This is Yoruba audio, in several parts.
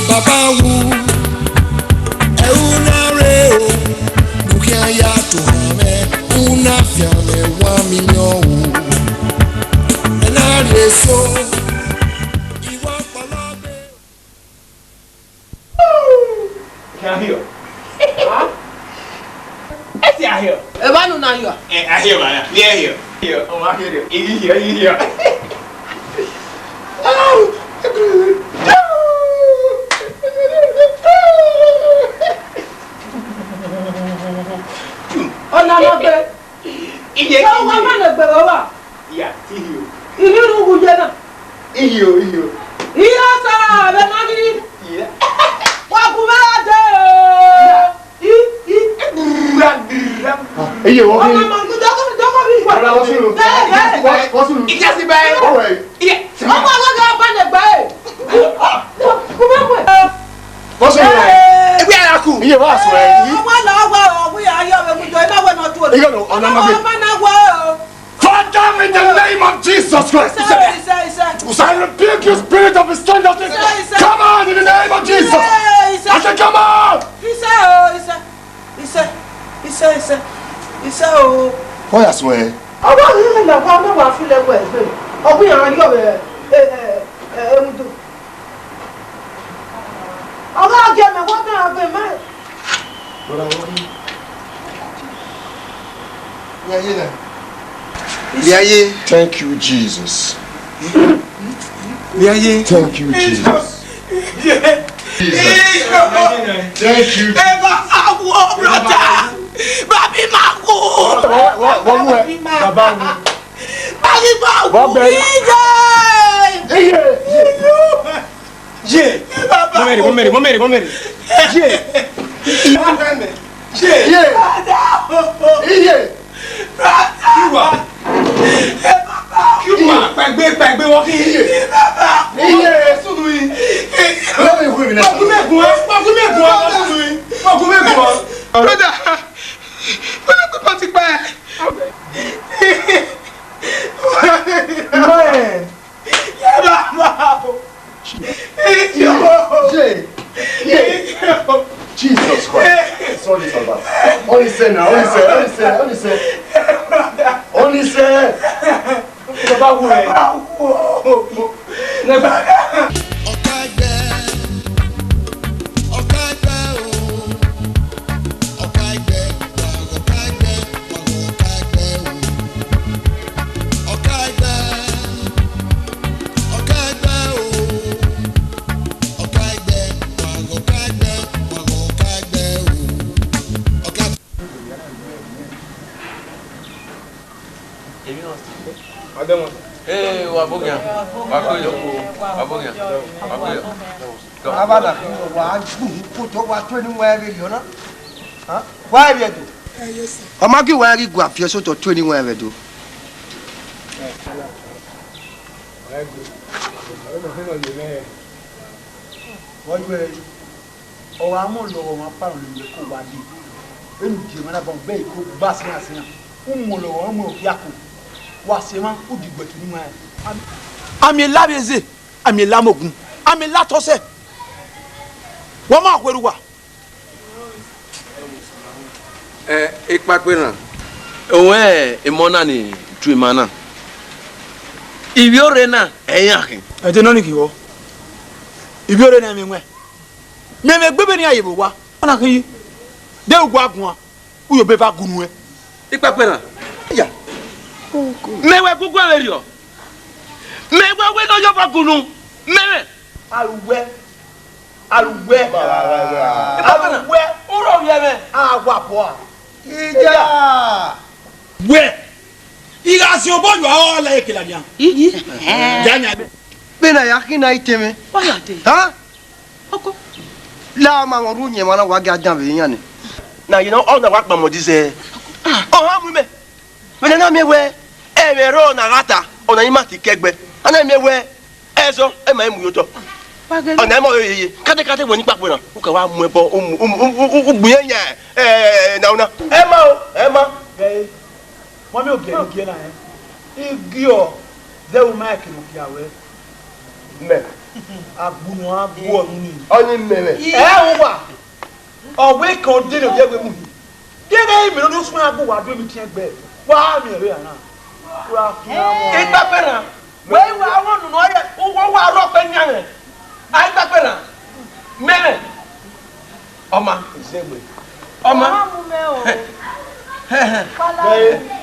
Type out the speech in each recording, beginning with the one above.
Baba wu euna reo bukia ya to hame una fiame 1 million na reso iwa palabe can hear huh I hear e ba no na you I hear man here oh I hear you here oh ona no be iye o wa ma na gbe wa yeah iyo iye ru gu je na iyo iya sa be ma gidi yeah wa ku be de iyo wo o ma ku doko bi wa ala wo sulu ijasi bae o we yeah o ma ga ba na gbe ku be we wo sulu ebi ara ku iye wa so e o ma la wa o bu ya yo be mu jo e ma we no tu o iye no ona ma o ma na wa Father, in the name of Jesus Christ, I rebuke you, spirit of strangeness. Come on, in the name of Jesus. I said, come on. He said, oh. Why I swear? I want to know what I feel like. Oh, we are your I'm going to get me what I have been made. Thank you, Jesus. Thank you, Jesus. Thank you. Pẹ̀gbẹ́ wọ́n kí iye. Iye sùnú yìí. Lọ́wọ́ ìwé mi náà. Ọkùnmẹ́gùn. Brother, pípa ti pẹ́. Jesus Christ. Sorry, Baba. Only say now. Only say. Baba wo e. Okaigbe. Okaigbe o. Okaigbe. Okaigbe. Okaigbe o. Okaigbe. Okaigbe o. Okaigbe. Okaigbe. Okaigbe o. Okaigbe. Eh, wabogia. Wakoyo. Abada wa ku to wa 21 million na. Ha? Wa bi edo. Yes sir. Amagi wa ri gu afie so to 21 edo. Wọ́n gbé ọ̀rọ̀ amúlọ̀rọ̀ wọn pàrọ̀ lè kó wá bí ẹnu jẹ́ mọ́nà bọ̀ bẹ́ẹ̀ kó bá sí náà sí náà ń mú lọ́wọ́ ọmọ òfin àkó wá sí máa ń dìgbò tó ní wọn. Àmì lábẹ́sẹ̀ àmì lámọ̀gùn àmì látọ́sẹ̀ wọ́n máa pẹ̀lú wa. Ipa pé náà òun ìmọ̀ náà ni tu ìmọ̀ náà ìwé òre náà ẹ̀yìn àkìn. Ẹ̀jẹ̀ náà ni kì í wọ́ ìwé òre náà mi wẹ̀ mẹ́mẹ́ gbẹ́bẹ́ ní àyèbò wa wọ́n náà kì í dé ògùn àgùn wa ó yóò bẹ́ẹ̀ bá gùn wẹ̀. Ipa pé náà mẹ́wẹ́ gbogbo àwọn èrìọ̀ mẹ́wẹ́ wẹ́ lọ́jọ́ bá gùn nù mẹ́wẹ́. Àlùwẹ̀ ó rọ̀ yẹ mẹ́ àwọ̀ àpọ̀ à. Ija. Wẹ̀ ìyá sí ọbọ̀ yọ àwọn ọ̀la èkìlà ni à. Janya bẹ́ẹ̀. Bena ya kina iteme. Ha? Oko. La ma won ru yen ma na wa ga dan be yan ni. Na you know all the work mama say oh ha mu me me na me we e me ro na gata ona yi ma ti kegbe ana me we e so e ma mu yo to ona mo yeye kate woni papo na o ka wa mu ebo o gbu yen na una e ma Wọ́n mi ò gẹ̀ ní kí ẹ náà ẹ̀ igi ọ̀ zẹ́wù máìkì mú kí àwẹ̀ Me. Abunu abu oni. Oni meme. Wa. Owe kan de no je gbe mu. Gege mi no sun abu wa do mi tie gbe. Wa mi re ana. Wa fi amo. Igba pera. We wa won no ye. Wo wa ro pe nyan. Ai gba pera. Meme. Oma. Zegbe. Oma.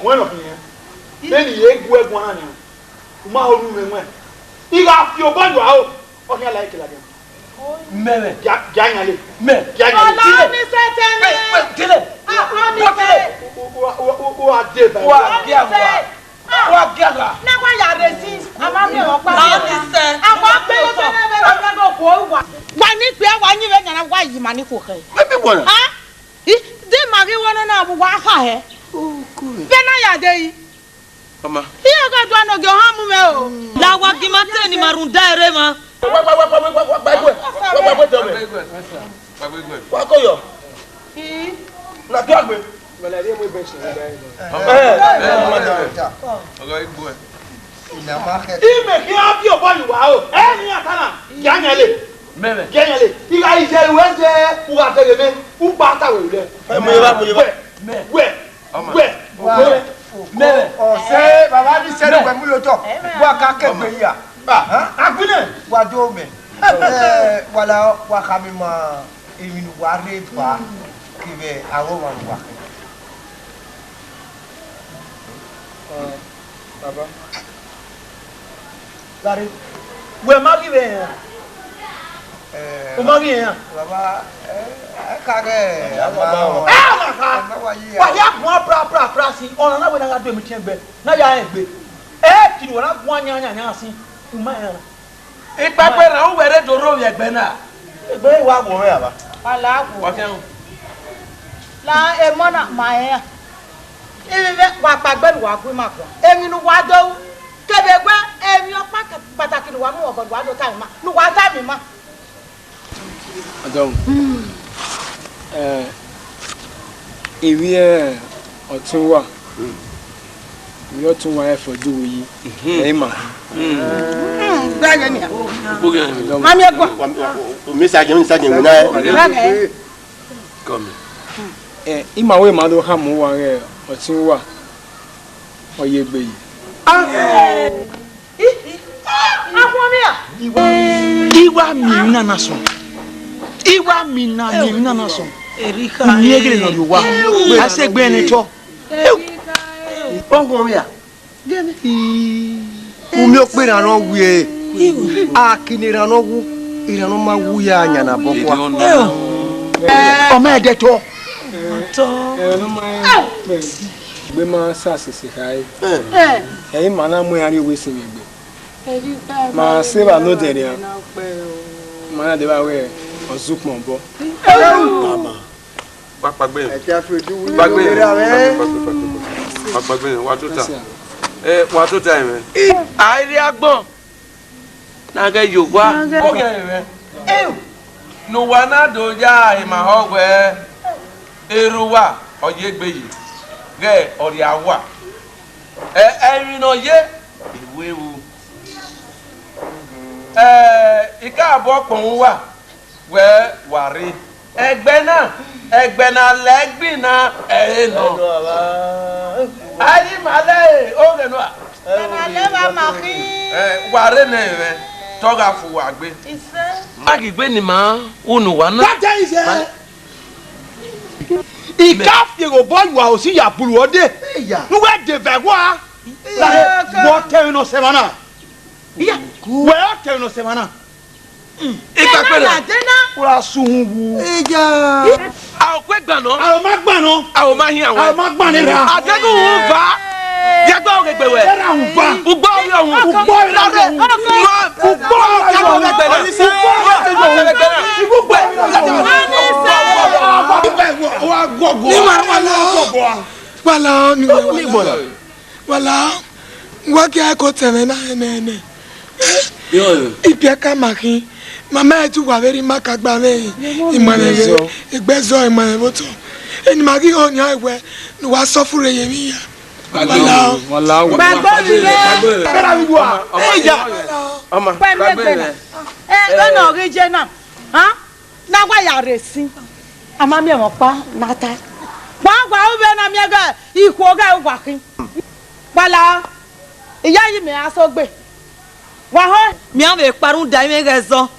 One of them. Then he egg work one. Uma oru me wen. Iga fi obanjo a o. O ke like la dem. Meme. Janyale. Me. Janyale. Ọlá mi fẹ́ tẹ́lẹ̀. Tele. Ọlá mi fẹ́. O a de ba. Wa giaga. Wa giaga. Na wa ya resist. Ama mi o pa. Ọlá mi fẹ́. Àwọn pele pele ko wa. Wa ni pe wa yin be nyana wa yi ma ni ko ke. Baby bona. Ah? De mari wona na bu wa ha he. Oh, cool. Be na ya de yi. Mama. Iya ga do no ge ha mu me o. La wa gimate ni marunda ere ma. Wa ko yo. Na do agbe. Ime ki a bi obo yiwa o. Ni atana. Janyale. Meme. Janyale. Iga ise wenje u ga tele me. U gba ta we le. Mo ye ba. We. Mẹ́rẹ̀. Ọ̀sẹ̀ bàbá mi sẹ́nu pẹ̀lú lóòótọ́. Wà ká kẹ̀gbẹ́ yìí à. Agbínẹ̀. Wà jó mẹ́. Wàlá wà ká mi mọ èmi wà rè fà kí bẹ àwọn ọmọ wà. Baba. Larry. Wẹ̀ má kí bẹ̀ yẹn. O má kí yẹn. Bàbá ẹ ká kẹ́ àmà ọ̀. Wà yà kún pra sí ọ̀nà náà wẹ̀ náà do èmi tiẹ̀ gbẹ náà yà ẹ̀ gbé. Kìnnì wọ́n náà gún anyanya sí ìmọ̀ yẹn. Ipa pe ra o were do ro ye gbe na. Egbe wa wo re aba. Ala ku. Wa kẹrun. La e mo na ma yan. Ibi be wa pa gbe wa gbe ma ko. Emi nu wa do. Kebe gbe emi o pàtàkì nu wa mu obo wa do ta mi ma. Nu wa ta mi ma. Adam. Ewi ọ̀tún wà. Ewi ọ̀tún wà e fojú yi. E ma. Gba ye ni. Bugen. Ma mi e gbo. O mi sa je na. Come. Ima we ma do ha mu wa re ọ̀tún wà. Oyegbe yi. Akwo mi a. Iwa mi nana so. Iwa mi nana so. Erika. Ni egele no wa. Ase gbe ni to. Ongo mi a. Umi o pe na ro wi e. A kini ra no wu. Ira no ma wu ya anya na bokwa. Ọmọ ede to. No ma gbe ma sa sisi kai. E ma na mu ya ri we sin gbe. Ma se ba no de ya. Ma na de ba we ozukmo bo. Mama. Papagbe. E ti afoju wu. Papagbe wa to ta. Wa to ta me. Airi agbon. Na ge yowa. Ko ge re. No wa na do ja e ma hogwe. Eruwa Oyegbe yi. Ge ori awa. Erin no ye iwe wu. Ika abo pon wa. We wari. Egbe na legbin na no. Ayi male o re no. Na le ba ma ki. Ware na re. Toga fu wa gbe. Ise. Magi gbe ni ma unu wa na. That is Ika fi go boy wa o si ya buru ode. Nu we de ve wa. La wo te no se mana. Iya. We o te no se mana. Ika pe la. Ora sun wu. Eja. A o pe gban no. A o ma gban no. A o ma hin awon. A o ma gban ni ra. Adegun wu fa. Yagba o gbe we. Era un fa. Ugbo ori ohun. Ugbo ori ohun. Ugbo ori ohun. Wala ni wala ngwake ko teme na nene ipia kama ki mama etu wa very makagba me imane igbezo imane boto eni magi oni ewe ni wa sofure yemi ya wala Gbagbo mi le. Bẹ́ẹ̀ ni wà. Ẹ jà. Ọmọ. Lọ́nà original. N'agwa ya resi. Amami mo pa nata. Gwa ube na mi ga iku oga ugwa kin. Bala. Ìyá yìí mi aso gbe. Wa ho mi an be parun da mi rezo.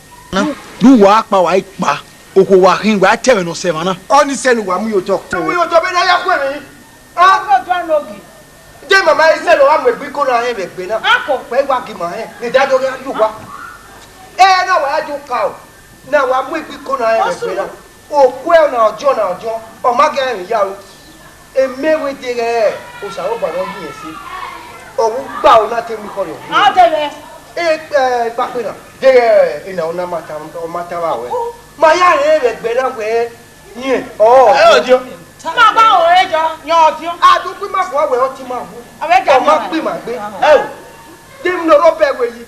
Du wa pa wa ipa. Oko wa hin wa tẹ̀wẹ̀ no se mana. Oni senu wa mu yo to. Mu yo to be na ya ku mi. ko to anogi. Je mama ise lo wa mu egbe ko na he be gbe na. Ako Pe wa gi ma he. Ni da do ga ju wa. Na wa ju ka o. Na wa mu egbe ko na he be gbe na. O ku e na ojo. O ma ge rin ya o. Emewe de re. O sa o ba no yin si. O gba o na te mi ko re. a tele. Pa pe na. De ina o na mata wa we. Ma ya re be gbe na we. Yin. Ojo. Ma ba o ejo, yan ojo. Adu pe ma fo we o ti ma hu. Awe ga O ma pe ma gbe. Dim no ro be we yi.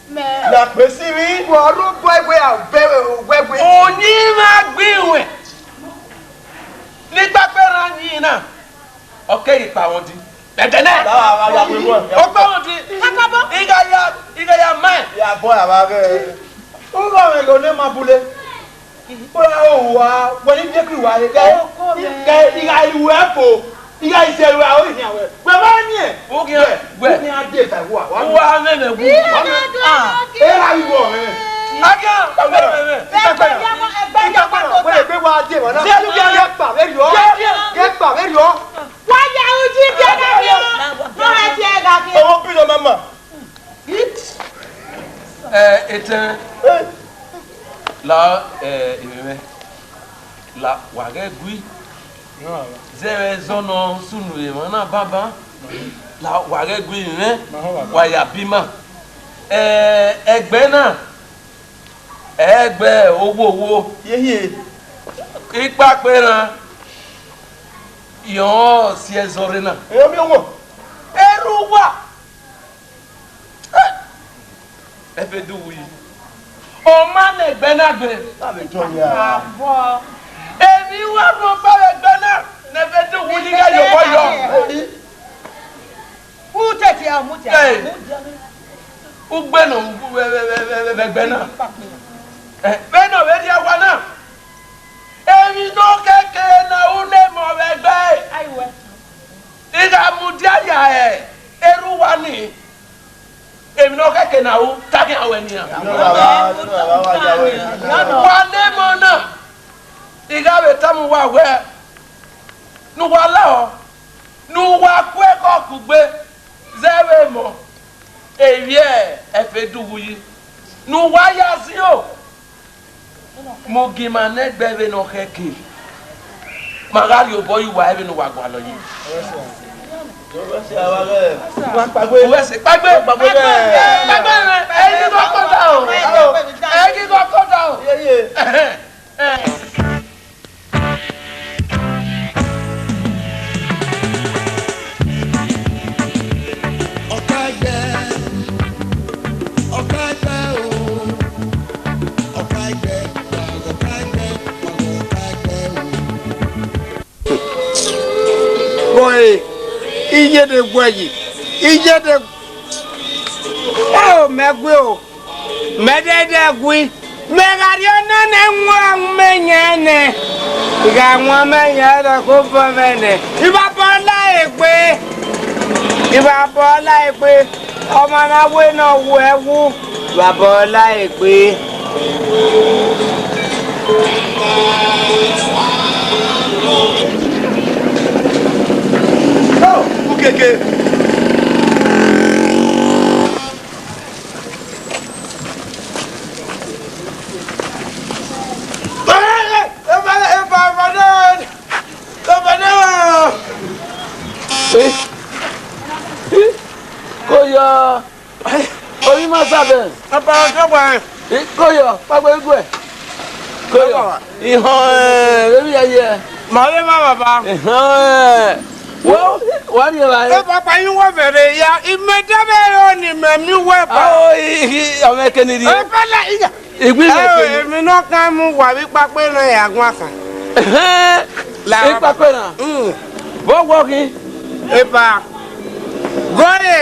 Me. La pe si mi. Wo ro bo we a we. Oni ma gbiwe. Nígbà pé ran yin na. Okay ipa won di. Bẹ̀tẹ̀ náà. Ó pẹ́ wọ́n di. Ìgbà ya máa. Ya bọ́ àbá rẹ̀. Ó rọ̀ rẹ̀ lọ ní máa bulẹ̀. Ó yà ó wà wọ́n ní jẹ́kì wà rẹ̀ kẹ́ ìgbà ìwé ẹ̀fọ́ ìgbà ìṣẹ̀lú àwọn ènìyàn rẹ̀. Bàbá ní ẹ̀. Ó kí ẹ gbẹ. Ó ní adé ìtàwọ̀ àwọn. Ó wá mẹ́mẹ́ wú. Ẹ ra ìwọ̀ rẹ̀. Akẹ́ mẹ́mẹ́. Wọ́n lè wa dé wọn náà. Gẹ́ gbà mẹ́rin ọ́. Gẹ́ gbà mẹ́rin ọ́. Wọ́n yà ojú jẹ́ dàbí o. Wọ́n rẹ̀ ti ẹ̀ dàbí o. Owó bí lọ máa mà. Ètè la ìmẹ̀mẹ́ la wàgẹ́ gui. Zẹ́rẹ̀ zọ́nà sunu ìmọ̀ náà bàbá. La wàgẹ́ gui ìmẹ̀ wàyà bímà. Ẹgbẹ́ náà. Ẹgbẹ́ owó. Yéyé. Ipa pẹ́ran. Yọ̀ọ́ sí ẹ zọrin náà. Èyàn mi wọ̀. Ẹrú wà. Ẹ fẹ́ dùn wuyì. Ọmọ náà ẹgbẹ́ náà gbẹ. Láàbẹ̀ jọ yà. Àbọ̀. Èmi wà ló bá ẹgbẹ́ náà. Ẹ fẹ́ dùn wuyì ká yọ̀bọ̀ yọ. Kú tètè àmú tẹ̀. Ó gbẹ́ nà ẹgbẹ́ náà. Bẹ́ẹ̀ náà wẹ́ẹ́ di ẹwà náà. Èmi ló kékeré náà ó lè mọ̀ ẹgbẹ́. Ayiwẹ. Ìdààmúdí àyà ẹ̀ ẹrú wa ni. Èmi náà kékeré náà ó tákì àwọn ènìyàn. Wà lé mọ̀ náà. Ìgbàwé támu wà wẹ́. Nuwa láwọ̀. Nuwa kú ẹ̀kọ́ kù gbé. Zẹ́wé mọ̀. Èyí ẹ̀ ẹ̀fẹ̀ dùwù yìí. Nuwa yá sí o. Mo gima n'ẹgbẹ bẹ n'ọkẹ kè màgá yóò bọ ìwà ẹ bẹ n'wà gbà lọ yìí. Wẹ́sẹ̀ pàgbé ẹ̀yìn kò kọ́ta o ẹ̀yìn kò kọ́ta o. Boy, iye de gwayi, iye de oh megwe o, medede gwi, megari onane nwa menyane, iga nwa menyane ko bomene, iba bola egbe, ọmọ na we na wo ewu, iba bola egbe. Keke. Koyo, orí máa sábẹ̀. Koyo, pàgbé egwu ẹ̀. Koyo, ìhàn lórí ẹyẹ. Màálé má bàbá. Ìhàn wọ́n ní ẹ̀rọ ayé. Ẹ pàpà yín wọ́n fẹ̀rẹ̀ ya ìmẹ̀dẹ́bẹ̀ yóò ní mẹ̀mí wẹ̀ pa. Àwọn ẹ̀kẹ́ ni rí. Ẹ fẹ́ la ìyá. Ìgbìmọ̀ ẹ̀kẹ́ ni. Èmi náà kàn mú wà bí pápẹ́ náà yàgùn àkàn. Ìpàpẹ́ náà. Bọ́ wọ́ kí. Ìpà. Gọ́yè.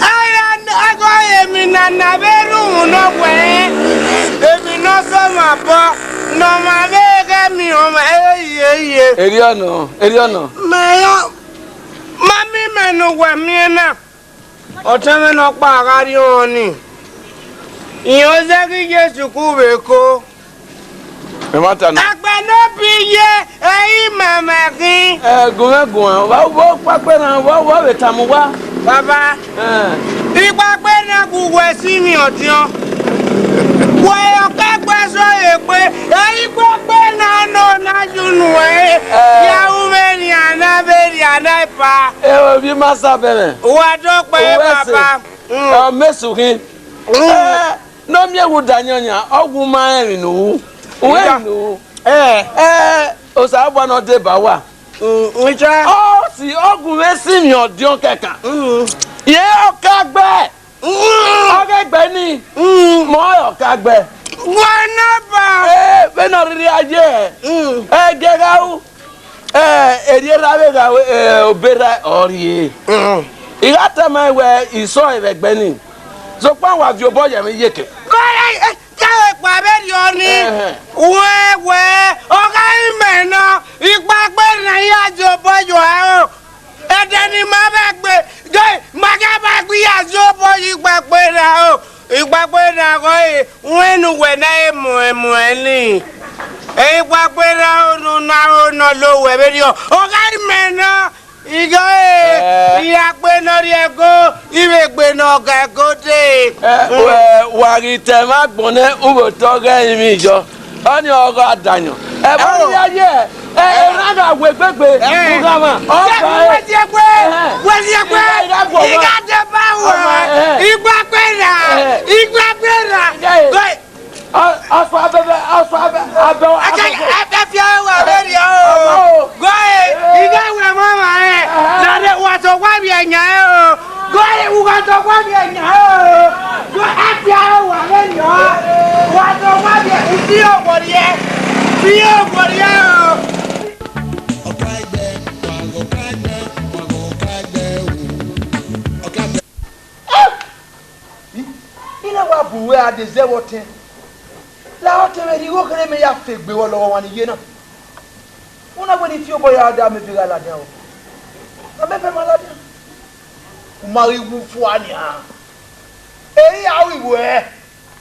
Ayé agọ́yè mi na na beru no we ebi no so ma bo no ma be mi o ma ye Eriano Mayo Mami menu we mi na Oteme no pa agari oni Iyo zeki Jesu kubeko Emata na Agba no biye eyi mama kin gun wa pape na wa betamu wa Baba Ipa pe na gugwe si mi otion Wo Okaigbe so ye pe eyi pe na no na junu ya umeni anaberi anaipa bi masa bene wa do pe baba mesu hin no mi ewu danyonya ogun ma erin nu we nu o sa gba no de ba wa nja si ogun we si mi odion keka ye Okaigbe Okaigbe ni mo Okaigbe wana ba be no riri aje gegau eriera ga obera ori igata ma we iso Ebegbe ni so pa wa vi obo ye mi yeke kore jawe pa be ri oni we Okaigbe no ipa pe na ya jo bojo o edeni ma be gbe jo ma ga ba gbe ya jo bojo ipa pe na o ipa pe na ko wenu we na emu eni ipa pe na o no lo we be ri o Okaigbe no Igo iya pe no ri ego iwe gbe no ga go de wa ri te ma gbone ubo to ge mi jo oni ogo adanyo bo ri aye raga we gbegbe ugama o fa we ti gbe iga de ba wo igba pe na Aswa bebe fi awa be ri o go iga we mama na de wa to kwa bi enya o go u ga to kwa bi enya o go fi awa be ri o wa to kwa bi fi o gori o ina wa buwe adeze wote la wote me digo kere me ya fegbe wo lo wa ni ye na una gbe ni fi obo ya da me bi gala de o na me pe mala de mari wu fu ani a eyi awi we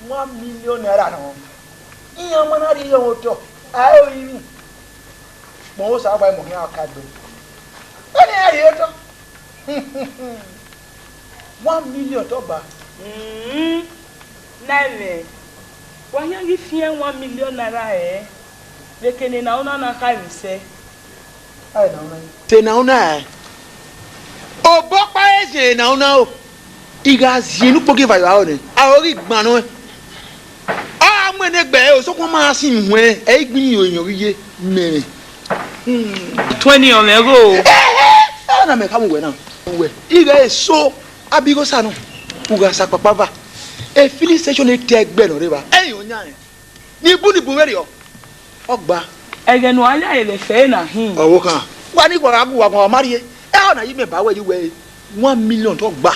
1 million naira no iya mana ri yo to ayo yi mo o sa ba mo ni Okaigbe ani ayi to 1 million to gba Name. Wanya gifie 1 million naira lekene na una na ka rise. Ai na una. Te na una Obo pa ese na una o. Iga zienu poke va yo ni. A ori gban no. A mo ne gbe o so ko ma sin hu e gbin yoyan wiye mere. 20 on ego. Na me ka mo we na. We. Iga eso abigo sanu. Uga sa papa ba. E filling station e te egbe no re ba. Eyin onya yen. Ni bu were yo. Ogba. Ege no anya ele fe na hin. Owo kan. Wa ni gwa agu wa kan mari e. E ona yi me ba we yi we 1 million to gba.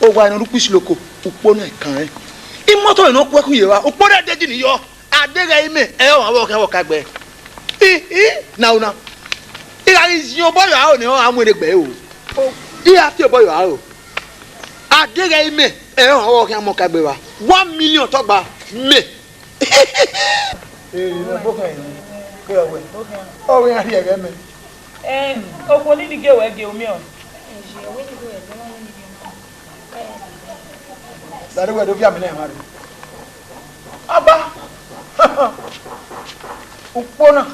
O wa ni rupu siloko. Upo na kan e. Imoto ino ku ye wa. Upo de deji ni yo. Adega ime e o wa kan Okaigbe. Na una. Ira yin obo yo a o ni o amure gbe o. Iya ti obo yo a o. Adega ime e o wa kan Okaigbe wa. 1 million to gba me. Oh, we are here again. Okoli di ge we ge omi o. Dari we do via me na mari. Aba. Upona.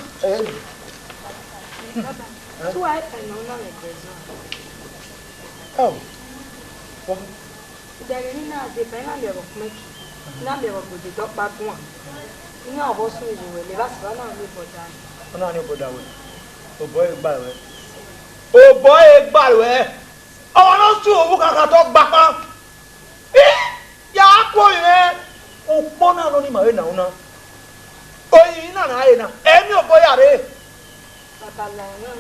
Tu ai não na legezo. Oh. Dari ni na de pena le ro kuma ki. Na le ro bo de do pa gun. Ina obo sun ji we le ba se na le boda. Ona ni boda we. O boy gba we. O boy gba we. O no su owo kaka to gba pa. Ya ko ire. Upona no ni ma we na una. Oyin na na ye na. Emi o boy are. Papa la na.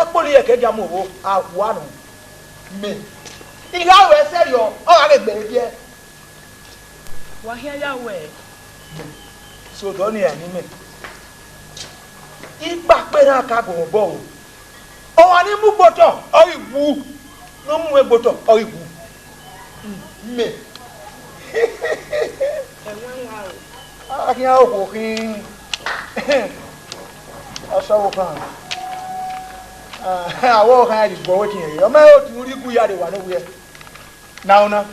E poli e ke jamu owo awu anu. Me. ìyàwó ẹsẹ̀ yọ ọ̀rọ̀ àgbẹ̀ gbèrè díẹ̀. Wahia yawe. So don't you anime? Ìgbà pé náà ká gbọ̀n bọ̀ o. Ọ̀wà ní mú gbọ́tọ̀ ọ̀ ìwú. Ló mú egbòtọ̀ ọ̀ ìwú. Mè. Akínyà òkò kí aṣọ́wó kan. Àwọ̀ kan yà dìgbò owó tiẹ̀. Ọmọ yóò tún rí kú yàrá wà níwú yẹ. Náà náà.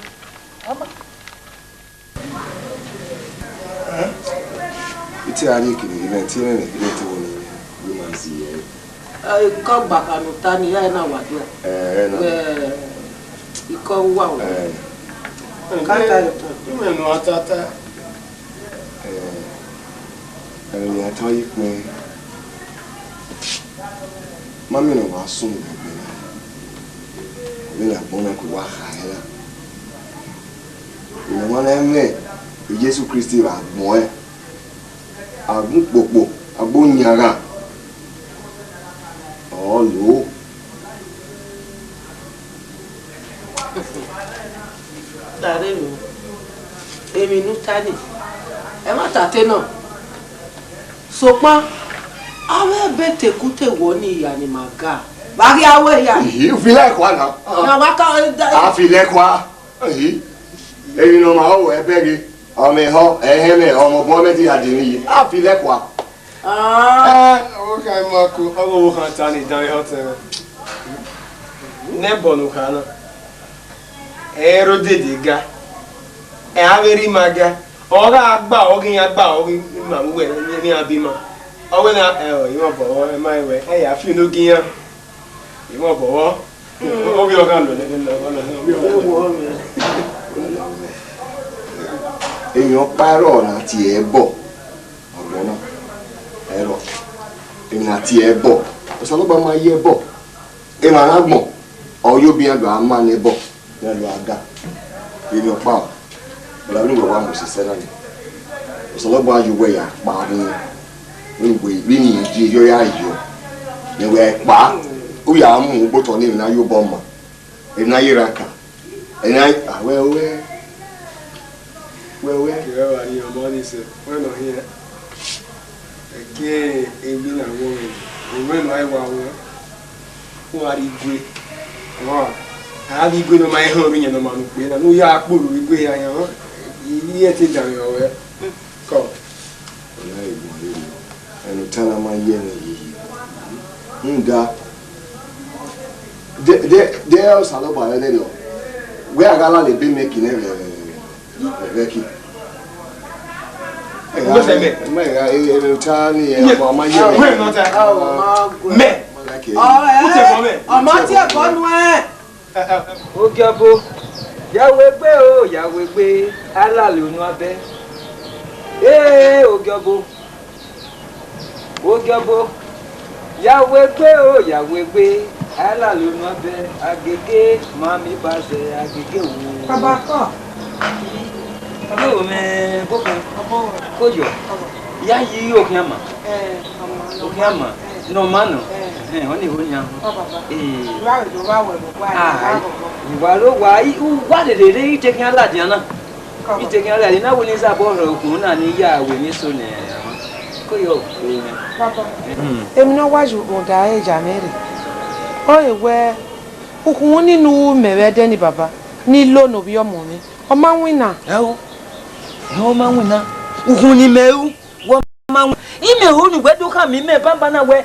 Iti ari kiri ile ti ne ile ti woni woman si ye. Ko gbaka no tani ya na wado. Na. Iko wa o. Kanta yo. Ime no atata. Ni ato yi pe. Mami no wa sun gbegbe na. Mi na gbona ko wa ha ela. Ni mo na me Jésù Kristi ra mo e. Agun popo, agbonyara. Olo. Dare mi. Èmi nu tani. Ẹ má tate náà. Sopa. Awe be tekute wo ni iya ni maga. Bari awe ya. Yi fi le kwa na. Na wa ka A fi le kwa. Yi. Èmi no ma o e bere. Ọmọ ẹ̀họ́ ẹ̀hẹ́mẹ̀ ọmọ bọ́mẹ́tì àdìrí yìí á fi lẹ́kọ̀ọ́. Owó kan máa kó owó kan ta ní ìdánwò ọ̀tẹ̀ nẹ́bọ̀nù kan náà. Ẹ̀rọ dèdè ga. Ẹ̀ abẹ́rí máa ga. Ọ̀gá àgbà ọ̀gìn àgbà ọ̀gìn màmúwẹ̀ ní abímọ. Ọ̀wẹ́ náà ìwọ̀n bọ̀wọ́ ẹ máa wẹ̀ ẹ̀yà fínú gíyàn. Ìwọ̀n bọ̀wọ́. Ó bí ọ̀gá lò lẹ́nu Èèyàn pààrọ̀ ọ̀nà àti ẹ̀ bọ̀ ọ̀gbọ́n náà ẹ̀rọ èèyàn àti ẹ̀ bọ̀ ọ̀sánlọ́gbà máa yẹ bọ̀ èèyàn alágbọ̀n ọ̀yọ́ bí àgbà á máa ní bọ̀ ní ẹ̀lú àga èèyàn pa ọ̀ ìlànà ìwọ̀wá mọ̀ sí sẹ́nà ni ọ̀sánlọ́gbà ayọ̀wẹ̀ yà pa ní ìwé ìgbé nìyẹn jí yọ yà yọ ìwẹ̀ pa ó yà á mú gbọ́tọ̀ ní ìrìnà yóò bọ̀ mọ̀ ìrìnà yìí ra kà ìrìnà àwẹ́wẹ́ Well, you are your money, sir. We're not here. Again, a been a woman. When I was who are you great? Wow. I be good on my home in a man. I know you are good. We go here. You get it down your way. Come. And tell them my year. They are Salaba. We are going to be making every. Becky. Ogiabo, Yahweh o, Yahweh, Allah lonu abe. Ogiabo. Ogiabo, Yahweh o, Yahweh, Allah lonu abe. Agege, mami base, agege wo. Kabako. Hello, man. Kojo. Ya yi okiama. Okiama. No mano. Oni honya. Wa lo wa wa de taking ala diana. You taking ala na woni sa bo ro kun na ni ya we mi so ne. Koyo. Emi no waju oda e jamere. O ewe ukun ninu mewe de ni baba. Ni lo no bi omo mi. O ma wina. O ma wina. Ukun ni mewu. Wo ma wina. Ime hu ni gbedu ka mi me bamba na we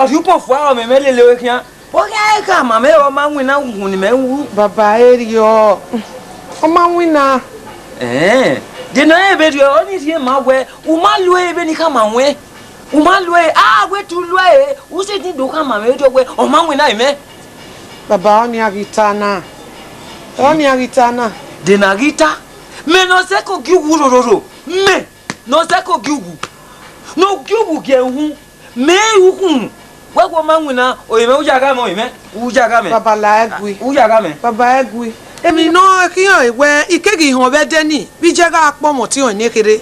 ojupo fu a o me melele we kian. O ga ka ma me o ma wina ukun ni mewu. Baba erio. O ma wina. De na ebe dio oni sie ma we. U ma lu ebe ni ka ma we. U ma lu e we tu lu e. U se ti do ka ma me dio we. O ma wina ime. Baba oni agitana. Oni agitana. De na gita. Me no se ko giwu rororo. Me no se ko giwu. No giwu ge hu. Me hu. Wa ko ma nwina o ime ujaga me ime. Ujaga me. Baba la egwi. Ujaga me. Baba egwi. èmi náà kíyàn ìwẹ́ ìkéèkì ìhàn bẹ́ẹ̀ dẹ́ni bí jẹ́gà pọ̀mọ̀ tí hàn ní kéré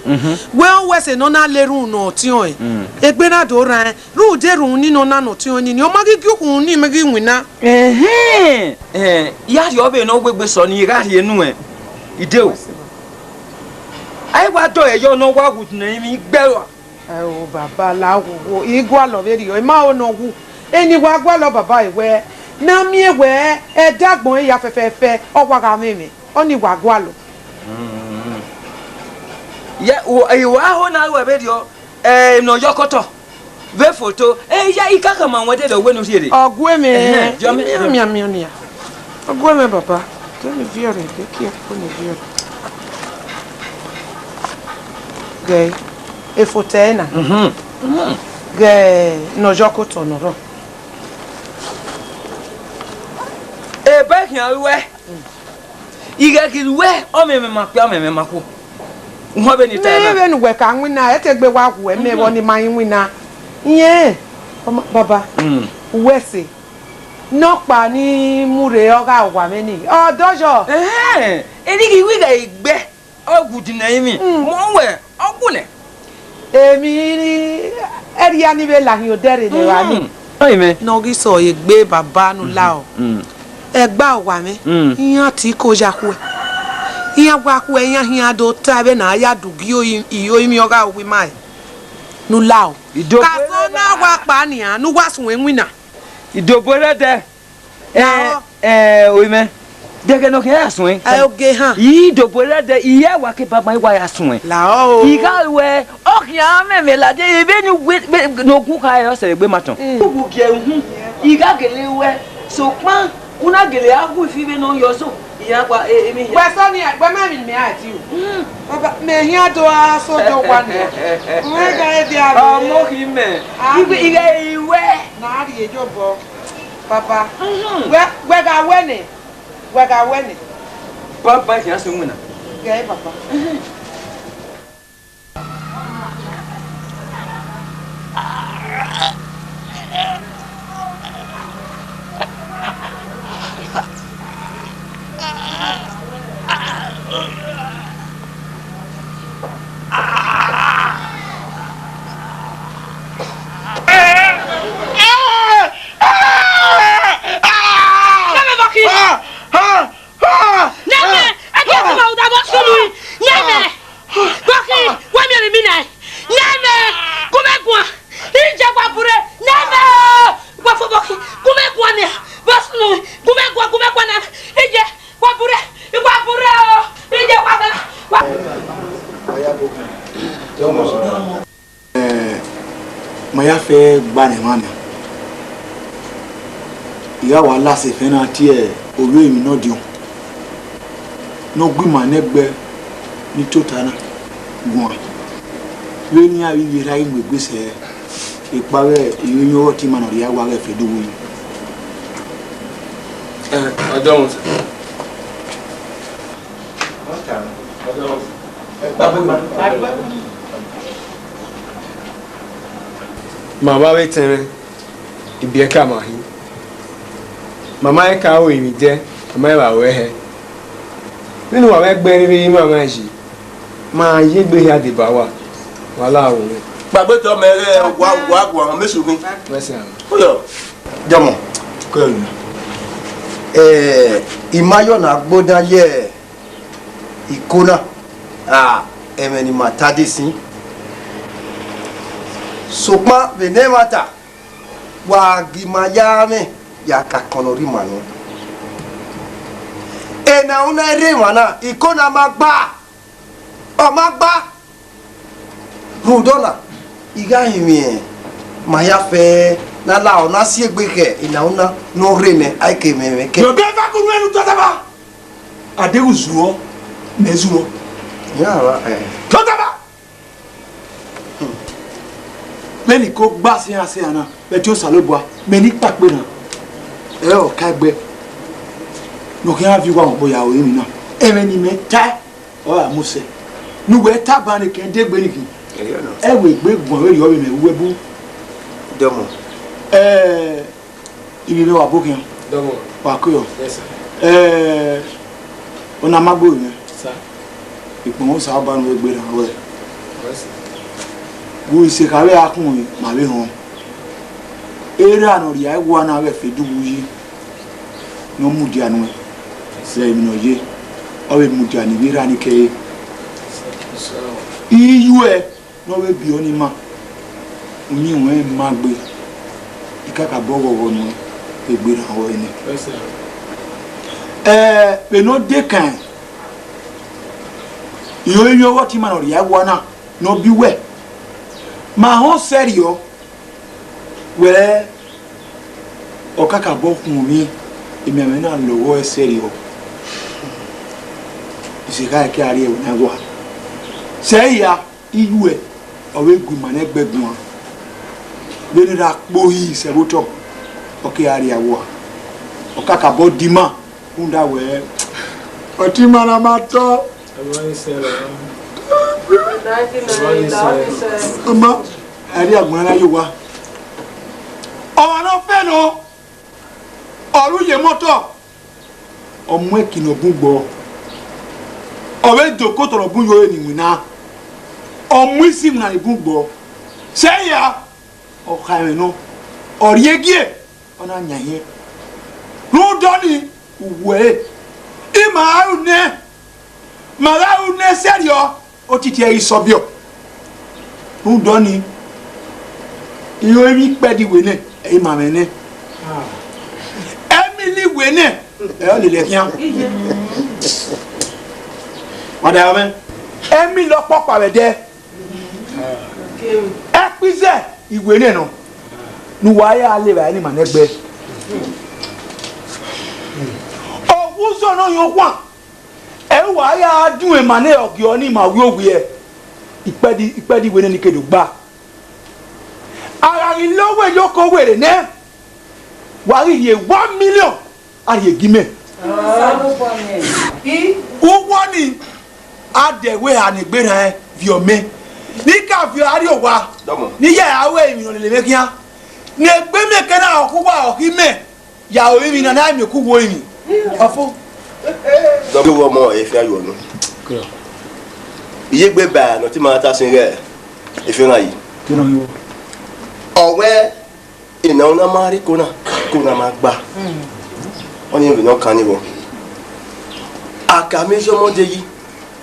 wẹ́ ó wẹ̀sẹ̀ náà lérú nà tí hàn ẹgbẹ́ náà tó ra ẹ̀ rú dẹ́rù nínú náà tí hàn ní ọmọ kíkí òkùn ní mẹ́gí ìwìn náà. ìyá àti ọbẹ̀ náà gbégbé sọ ní ìyá àti ẹnu ẹ̀ ìdè o ayé wa dọ̀ ẹ̀yọ́ náà wá wùdù náà mi gbẹ́rọ. ẹ o bàbá làwọ̀ igbó àlọ́ bẹ́ẹ̀ rí ọ ẹ má ò náà wù ẹni wa gbọ́ lọ bàbá ìwẹ́ na miewe e dagbon ya fefefe ogwaga meme oni wagwa lo ye o aho na we be dio no yokoto ve photo ya ikaka ma wode do we no siere ogwe me mi ya ogwe me papa to me viore de ki ko ne viore gay e fotena gay no yokoto no ro ebe hian we ige ki we o me ma pe o me ma ko nho be ni time me be nu we ka nwina e te gbe wa ku e me wo ni ma nwina yen baba we se no pa ni mure oga wa me ni o dojo eni ki we ga igbe ogudi na yimi mo we ogune èmi ni eri ani be la hin o dere ni wa ni oyime no gi so ye gbe baba nu la o egba wa mi iyan ti ko ja ku iyan gwa ku iyan hian do ta be na ya dugi iyo imi oga wi mai nu lao ka so na wa pa ni anu wa sun enwina idobore de oime dege no ke asun oge han idobore de iye wa ke baba wa ya sun la o iga we okian meme la de ebe ni no ku ka yo se gbe maton ku ge hu iga gele we so pan una gele agu ifibe no yoso iya kwa emi ya weso ni agbe ma mi ati o baba me hian to aso do wa ni we ga e dia mo ki me iwe iwe na ri ejo bo papa we ga we ni papa ki aso muna ga papa maya fe gba ne mama iya wa la se fe na ti e owo emi no diun no gbima negbe ni totana gun we ni a wi ra igbe gbese ipare iyoyo ti ma no ri awa re fe dowo yi adon mama we tere ibi eka mahi mama eka o imi je mama wa we he nínú wa we gbe ri mama ji ma ye gbe ya de ba wa wala wo gbagbe to mere wa mesu kin wese am oyo jomo ko lu imayo na gbodan ye ikona emeni matade sin sokma venemata wa gimayame ya kakonori manu ena una ere mana ikona magba o magba rudona iga himi maya fe na la ona si egbeke ina una no rene aike meme ke yo be fa ku nu to taba adewu zuo mezuo ya wa to taba meni ko gba si ase ana be ti o saloboa meni pape na e o Okaigbe no ki avi wa mo ya o emi na e meni me ta o amuse nu we ta ba ni ken de gbe ni ki e we gbe gbon we yo me webu domo ibi be wa bokin domo wa ko yo yes sir ona magbo mi ipon sa ba no egbe na we wo se ka we akun ma we hon era no ri ai wa na we fe du yi no mu dia no se mi no ye o we mu dia ni bi ra ni ke iwe no we bi oni ma mi we magbe ikaka bogo no egbe na we ni pe no de kan yo what man ori agwana no bi we ma ho serio we okaka bo kun mi emi ame na lowo serio ise ka ke ari e na gwa se ya iwe owe gu ma na egbegun le ni ra po yi se bo to oke ari awo okaka bo dima unda we oti mana mato Ama ari agbara yo wa ọ̀nà fẹ́ lọ ọ̀rú yẹ mọ́tọ̀ ọmọ ẹ̀kìnà bún gbọ́ ọ̀rẹ́ ìdòkó tọ̀rọ̀ bún yóò ènìyàn náà ọmọ ìsìn náà ìbún gbọ́ sẹ́yà ọ̀ka ẹ̀rẹ̀ náà ọ̀rí egi ẹ̀ ọ̀nà àyàyẹ lóòdọ́ni ìwẹ̀ ìmọ̀ àrùn náà màláhùn náà sẹ́rìọ́ ó ti tiẹ̀ ìsọ̀bíọ̀ lóòdọ́ni ìyó èmi pẹ́ di wẹ̀ náà ẹ̀yìn màmẹ́ náà Emily wene e le le kian madame Emily lo popa we de e pize iwe ne no nu wa ya le ba ni manegbe o wuzo no yo kwa e wa ya dun e mane ogi oni ma wi owi e ipedi wene ni kedo gba ara ri lowe yoko were ne wari ye 1 million ari egime uwo ni adewe anigbe ran vi ome ni ka fi ari owa ni ye awe mi no le mekian ni egbe me ke na okuwa okime ya o mi na mi ku wo mi afo do wo mo e fi ayo no iye gbe ba no ti ma ta sin re e fi ran yi kino yo owe ina ona mari kona ma gba oni bi no kan ni wo aka mi so mo de yi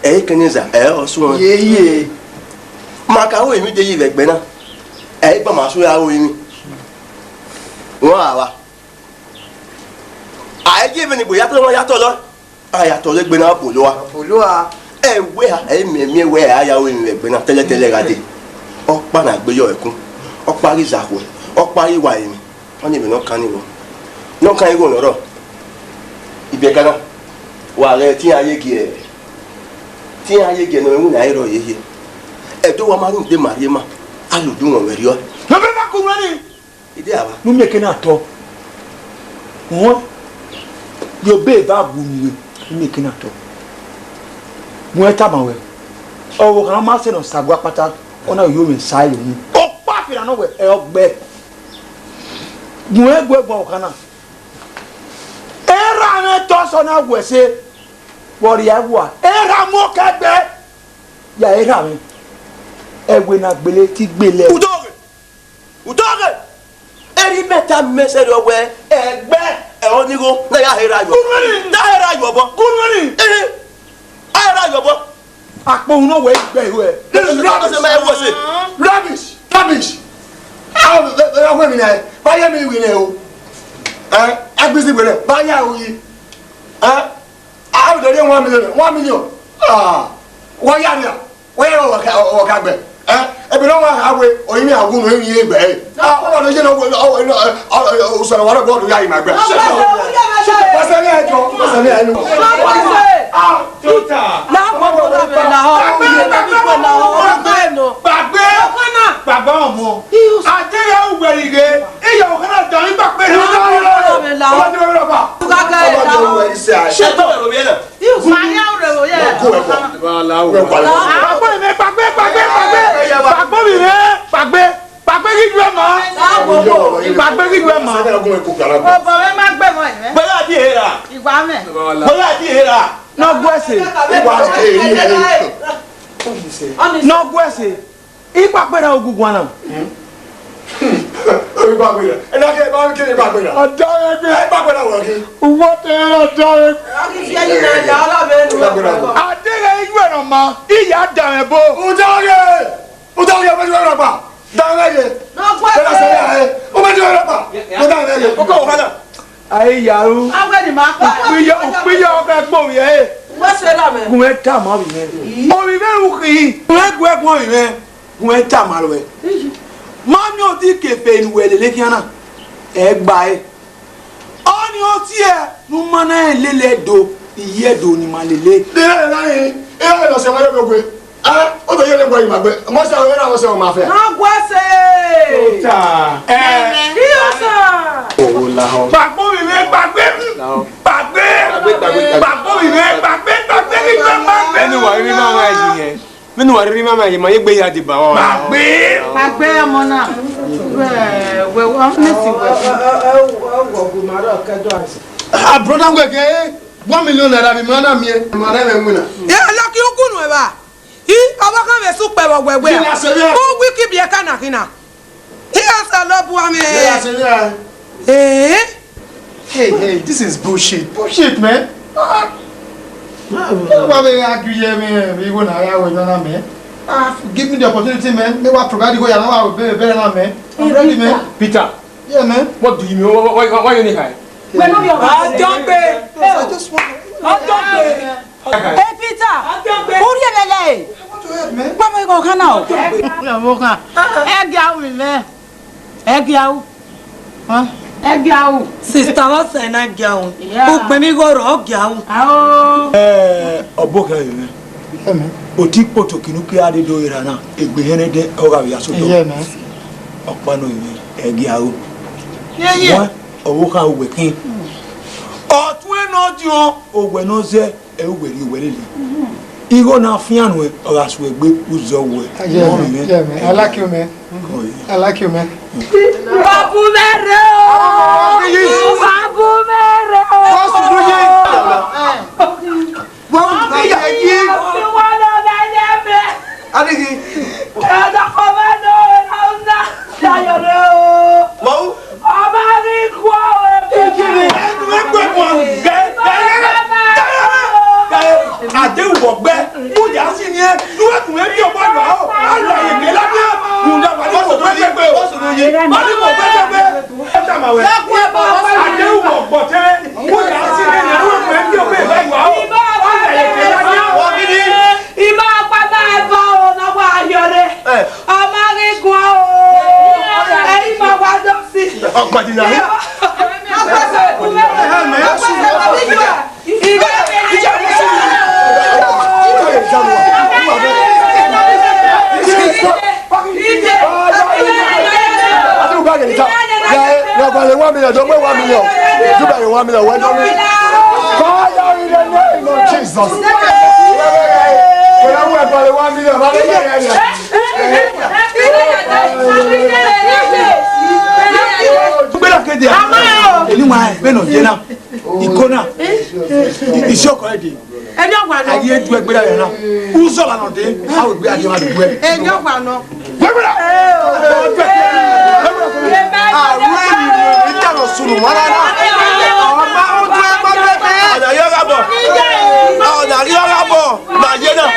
e keneza e osun yeye maka o emi de yi vegbe na e gba ma so ya o emi won awa a je be ni bo ya to lo aya to le gbe na boluwa e we ha e mi we aya o emi vegbe na tele rade o pa na gbe yo ekun o pari zakwe o pari wa emi oni bi no kan ni wo no kan igo loro ibe kana wa re ti aye ge no ewu na iro yeye e do wa marun de marie ma aludu won we ri o no be ma ku rani ide awa nu me ke na to won yo be ba bu mi nu me ke na to mo eta ma we o wo kan ma se no sagwa pata ona yo me sai ni o pa fi na no we e ogbe mo egbe gbo kan na era me to so na wese wori awa era mo kagbe ya era mi egbe na gbele ti gbele udoge eri meta mesere owe egbe e onigo na ya hera yo na hera yo bo kunwani hera yo bo apo no we gbe we rubbish how we mi na ba ya mi wi ne o agbisi gbere ba ya o yi how do they 1 million wa ya ni wa ya o ka gbe ebi no wa awe oyin mi agun no yin egbe o lo je no o so wa ro do ya yi ma gbe pase ni ejo tota na mo do be na ho na ho bàbá ọmọ àjẹyà ògbèrìgè ìyà òkànnà dàn nígbà pé ní ọjọ́ ìrọ̀lọ́ bá ṣé tó ẹ̀rọ bí ẹ̀ náà ìgbàgbé kíkú ẹ̀ mọ́. ìgbàgbé kíkú ẹ̀ mọ́. ọ̀bọ̀ mi máa gbẹ̀ mọ́ ìwẹ́. bóyá àti èèrà. ìgbà mẹ́. bóyá àti èèrà. n'ọgbọ ẹsẹ. n'ọgbọ ẹsẹ. ìgbàgbé náà ogungun àná. ẹnìkan bá ń kí ni ìgbàgbé náà. ọjọ́ rẹ̀ bí. ìgbàgbé náà wọ̀ kí. owó tẹ ọjọ́ rẹ̀. Adéhùn ìlú ẹ̀rọ ma ìyá dàrẹ̀ bó. Ujọ́rẹ́ ọmọdé wẹ́rẹ́ pa dáhùn ẹ̀yẹ. bẹ́ẹ̀ sẹ́yìn ayé ọmọdé wẹ́rẹ́ pa dáhùn ẹ̀yẹ. ó kọ́ wọ́n náà. ayé yàrá. awẹ́ ni máa kọ́. òpìyà ọbẹ̀ gbòòrò yẹ. kun ẹ tà má bì mẹ́. omi bẹ́ẹ̀ wù kì í. kun ẹ gbọ́ ẹ̀gbọ́n mi mẹ́. kun ẹ tà má lọ ẹ. máa mi ò tí kẹfẹ́ ìwẹ̀ lélẹ́ kí hàn ẹ gbà ẹ. ọ ni ó tiẹ̀ ló máa náà lélẹ̀ do iye do ni ma lélẹ̀. díẹ̀ náà yìí ẹ yà lọ sẹ́wọ́n lẹ́gbẹ̀ẹ́ gbé. ó bẹ yẹ lẹ́gbẹ̀ẹ́ yìí ma gbé. ọmọ sẹ́wọ́n yẹn náà wọ́n sẹ́wọ́n máa fẹ́. n'ọgbọ ẹsẹ. gbàgbó mi mẹ́ gbàgbé gbàgbó mi mẹ́ gbàgbé kí n fẹ́ máa gbé. ẹni wà rí máa máa yìí yẹn mẹnu wà rí máa máa yìí máa yẹ gbé ya di bá wa. gbàgbé ọmọ náà wẹ̀ wọ́n ní ti wẹ̀. broda ngwe ke 1 million naira mi mana mi e ma na me nguna ye laki ukunu eba i abaka me supe bo gbegbe o wiki bi e kana kina here sa lo bu ami hey this is bullshit man what we argue me we go na ya we na me give me the opportunity man me wa provide go ya na wa be na me I'm ready man Peter, yeah man what do you mean why you need high? Don't pay. Hey Peter, orí ẹ̀ lẹ́lẹ̀. Papa yìí kò kán náà o. Ẹ̀gì awù mẹ́. Ẹ̀gì awù. Ẹ̀gì awù. Sista wọ́n sẹ̀ náà gẹ̀ awù. O pè mí kó rọ̀ ọ́ gẹ̀ awù. ọ̀bọ̀ kẹ́ yìí mẹ́. O ti kpọ̀tò kìnnú kí adé do yìí rà náà. Ègbè yẹn dẹ́ ọ̀rọ̀ àwìyá sọ̀tọ̀. Ọ̀pá náà yìí mẹ́. Ẹ̀gì awù. Wọ́n ọ̀wọ́ kan òwe kín. Ọ̀tún ẹ̀ náà di wọn. Òwe náà zẹ́ ẹ̀ òwe rí òwe lélẹ̀. Irọ́ náà fíyàn wẹ̀ ọ̀rọ̀ àṣù ẹ̀gbẹ́ uzọ̀ wẹ̀. I like you man. I like you man. Babu mẹ́rẹ̀ o. Babu mẹ́rẹ̀ o. Wọ́n sùn fún yé. Wọ́n fi yà yé. Wọ́n lọ bẹ yẹ mẹ́. Adéki. Ẹ̀dá kọ́ bá lọ ẹ̀dá ọ̀nà. Ṣayọ̀ rẹ̀ o. Mọ̀wú. Ọba rí kú àwọn ẹ̀kọ́. Àdéhùwọ̀ gbẹ́ mújà sí ni ẹ́ lúwẹ̀ tún ẹ́ bí ọ̀pọ̀ àgbà ọ́ àlọ́ àyèké lábẹ́ kùnà wàdíwọ̀ gbẹ́gbẹ́ o wàdíwọ̀ gbẹ́gbẹ́ ẹ̀ tàmàwẹ̀ àdéhùwọ̀ gbọ̀tẹ́ mújà sí ni ẹ́ lúwẹ̀ tún ẹ́ bí ọ̀pọ̀ àgbà ọ́ àlọ́ àyèké lábẹ́ wọ́n kí ni. Ìbá pátá ẹ̀fọ́ ọ̀nà wà ayọ̀rẹ́ ọmọ rí kú àwọn ẹ̀yìn máa wá dọ́ sí. Ọ̀gbàdìyà. $1 million, don't wait $1 million. You better $1 million. When don't we? Father, in the name of Jesus. When I went for the $1 million, Ikona, isoko ede. Ẹni ọgbà náà. Ayé du ẹgbẹ́ rẹ̀ náà. Uzo la nọdẹ, awo gbé adé ma dùgbẹ́. Ẹni ọgbà náà. Gbẹ́gbẹ́ra. Àwọn ènìyàn ní ìjànà sùnù wọn rárá. Ọmọ ojú ẹgbẹ́ bẹ́ẹ̀. Ọ̀nà yọ̀rọ̀ bọ̀. Ọ̀nà yọ̀rọ̀ bọ̀. Màá yé náà.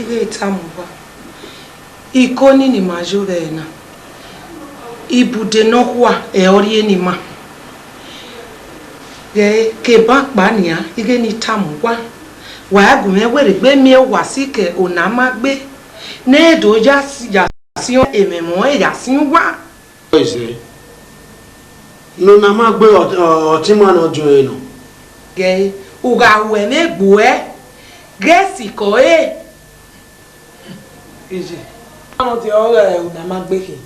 Ile itamuba ikoni ni majure na ibude no kwa e ori ni ma ge ke ba pa ni a ige ni tamuwa wa agun me were gbe mi wa sike ona ma gbe ne do ja si ememo e ja si wa ise no na ma gbe oti ma no jo eno ge uga we me gbo e ge si ko e ije Ano ti ore una magbeke.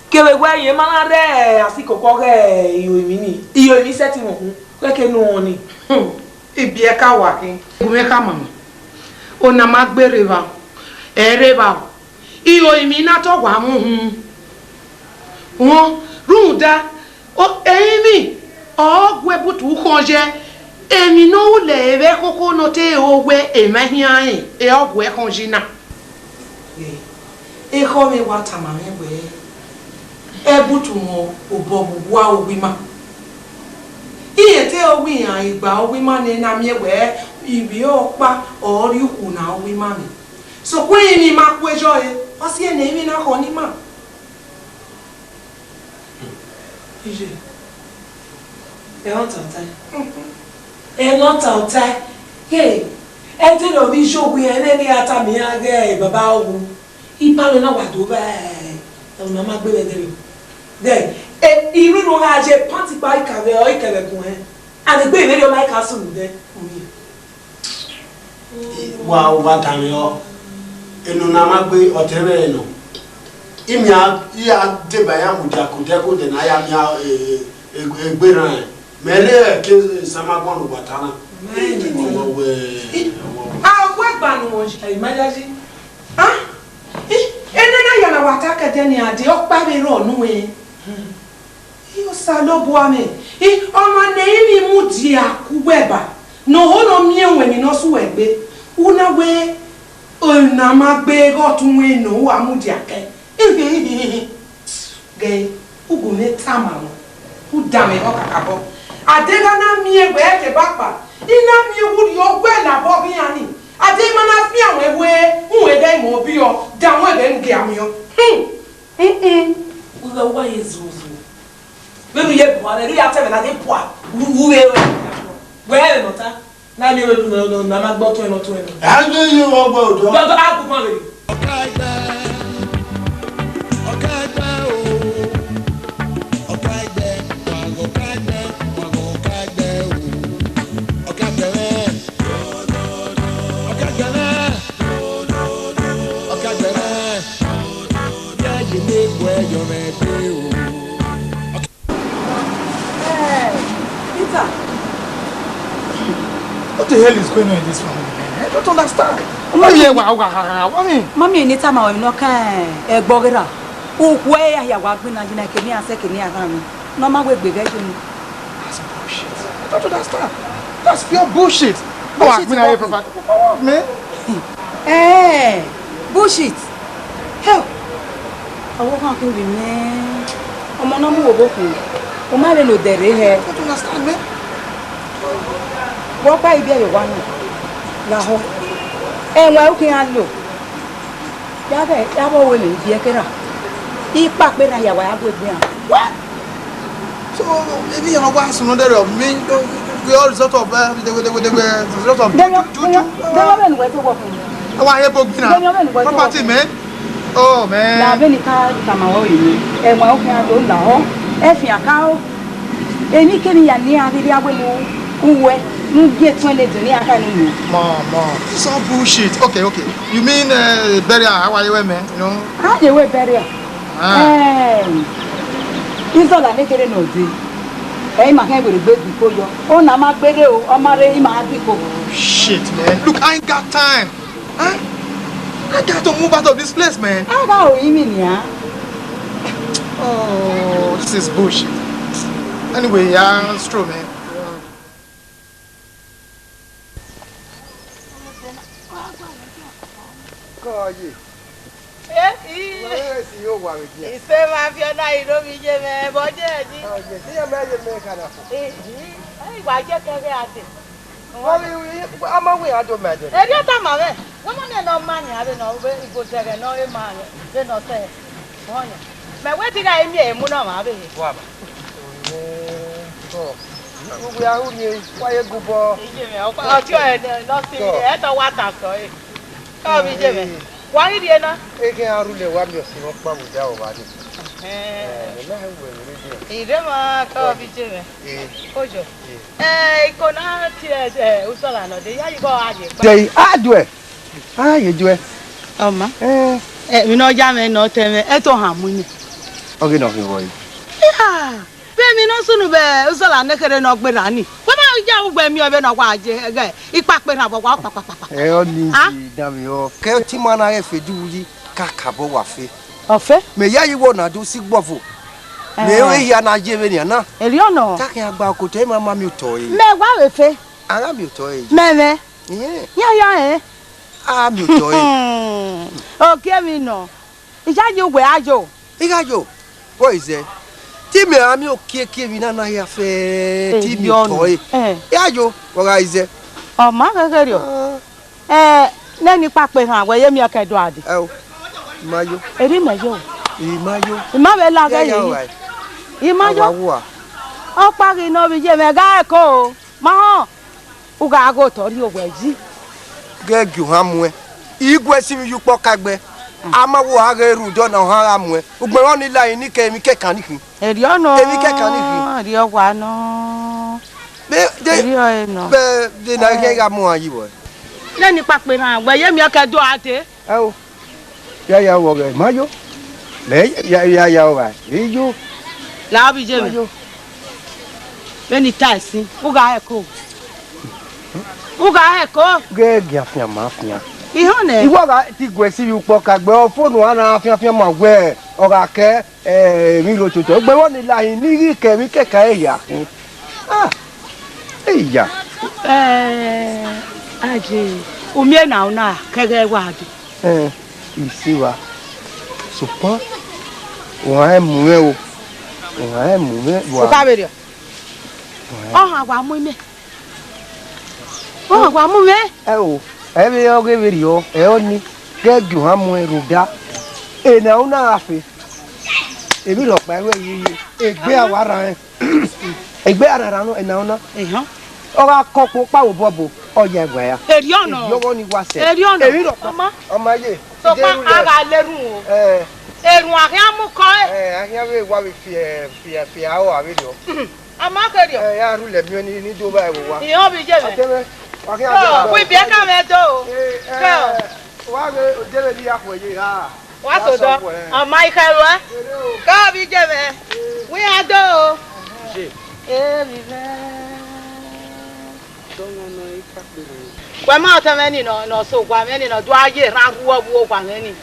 Kewe gwa yen mana re asiko ko re iyo mi ni. Iyo mi seti mo hun. Keke nu oni. Ibi e ka wa kin. Gume ka mama. Ona magbere ba. Ere ba. Iyo mi na to wa mu hun. Won runda o emi o gwe butu konje emi no le ebe koko no te o gwe emahian e o gwe konje na. E ko mi wa tama mi we. E butu mo obo bubu a owi ma. Iye te owi an igba owi ma ni na mi we ibi o pa ori ku na owi ma mi. So ko emi ma ku ejo e o si e na emi na ko ni ma. Ije. E on tanta. E no tanta. Hey, e te lo bi jogu e ne ni ata mi age baba owu. Ipa lo na wa do ba. E una ma gbe be de. E iru no ga je panti pa ikawe o ikawe kun e. Ani gbe ire o like asun de. Wa tani o. Enu na ma gbe otere no. Imia ya deba ya muja kuteko de na ya mia egberan mele ke sama gbonu watana Awo egba nu won se imajaji. Ah? Enena ya na wataka de ni ade o pa mi ro nu e. Iyo sa lo bo ame. Omo ne mi mu di akuweba. No ho no mi enwe ni no su egbe. Una we ona ma gbe go tun we no wa mu di ake. Gay, ugu me tamano. Who damn it, Okakabo? Adega na mi egbe eke bakpa. Ina mi wudi ogbe la bobi ani. Adema na fi awon ewe, unwege mo bi o, da won ebe nge amio. Uga wa yezuzu. Benu ye bo na ri atebe na de poa. Uwe we nota. Na mi no na ma gbo to eno to eno. Anu yi wo gbo odo. Gbo agu mo le. What the hell is going on in this family? I don't understand. Mommy, any time I will not a bogger. Oh, where I have been and I can say, can you no matter where we get you? That's bullshit. I don't understand. That's pure bullshit. Hey, bullshit. Hell, I won't have to be man. I'm on a move. I'm not in the hair. I don't understand, man. What by be one? Now, and well, can I look? Yabba women, dear Kera. He packed when I have with me. What? So, maybe you're not one another of me. We all sort of result of property, man. Oh, man. Now, when you come away, and well, can I do now? If you cow, any can you near the other who get 20 to near Canning. Mom, it's all bullshit. Okay. You mean burial? How are you, man? You know? How do you burial? It's all I make it no day. Hey, my hand will be before you. Oh, now my baby, oh, my lady, my people. Shit, man. Look, I ain't got time. Huh? I got to move out of this place, man. How about you, yeah? Oh, this is bullshit. Anyway, yeah, it's true, man. Ìṣe máa fi ọ̀nà ìlómi jẹ mẹ́ bọ́jẹ́ ẹ̀ ní. Ṣé ẹ máa yẹ mẹ́ kàdà fún? Ìgbà jẹ́ kẹrẹ́ àdè. Ọmọ wíyà àdó mẹ́jọ. Èdè ọ̀tá màmẹ́, wọ́n mọ̀ ní ẹ̀ náà máa ní àbẹ̀ náà ìgò tẹ̀rẹ̀ náà ẹ̀ máa ní ẹ̀ náà tẹ̀ wọ́n yẹn. Mẹ̀wé ti ká ẹ̀mí ẹ̀ mú náà máa bẹ̀ yẹn. Wà bá. Gbogbo yahoo ni wáyé gbogbo. Ọtí ẹ̀ lọ́sí ẹ̀ tọ́ wá tà sọ ẹ̀. Káwọ́ mi jẹ́ mẹ́. Wà ní ìdíyẹ náà. Eke arúlẹ̀ wá mi ọ̀sìn wọn pa bùdá ọ̀ wá ní. Ìdè máa káwọ́ mi jẹ́ mẹ́. Ojo. Ikọ̀ náà tiẹ̀ Usọ̀là náà dé yá yìí bọ́ àjẹ́. Jẹ̀yì, á jù ẹ̀. Á yẹ jù ẹ̀. Ọmọ. mi no jame no teme eto hamunye oge no fi boy ya be mi no sunu be usola nekere no gbe rani we ma ja ugbe mi obe no kwa aje ege ipa pe na bokwa papa o ni ti da mi o ke ti ma na e fedu yi kaka bo wa fe ofe me ya yi wo na do si gbofo me o ya na je be ni na eri ono ta ke agba ko te mama mi to yi me gwa we fe ara mi to yi meme ya ah mi to yi okay mi no ijaji ugbe ajo igajo what is it ti me ami o keke mi na ya fe ti mi to yi yajo what is it o ma kekere o neni pape han we ye mi okedo ade mayo eri mayo imayo imabe la ga yi imayo o pari no bi je me ga ko ma ho uga go tori ogweji gegu hamwe igwe si mi yupo kagbe amawo ara eru do na ha hamwe ugbe won ni lai ni ke mi ke kan ni eri ono emi ke kan ni eri ogwa no eri o no be de na ke ga mu ayi wo neni pape han we ye mi okedo ade ya wo ge mayo le ya wa ijo la bi je mi beni taisi uga eko ge gi afia ma afia ihone iwo ga ti gwe si upo kagbe o phone ana afia ma gwe o ga ke mi lo toto gbe won ni lai ni ri ke mi ke ka eya eya aje umie na una kege wadu isiwa supo wa mu o wa mu wa ka berio ha wa mu me gwa mu me ebe oge berio oni gegu ha mu ruda na una afi ebi lo pa ewe yi egbe awara egbe arara no na una ora kopo pa wo bobo oye egbe ya eri ona yogo ni wa se eri ona ebi lo ọmọ ye so pa ara lerun o erun ahia mu ko ahia we wa we fi awo abi lo ama kerio ya ru le mi ni do ba e wo wa iyo bi je me we bi aka me do wa ge odele bi apo ye ha wa so do ama ikairo ka bi je me we ado mi ve don't know if I kwa ma ta me ni no so kwa me ni no do aye ra wo wo kwa ni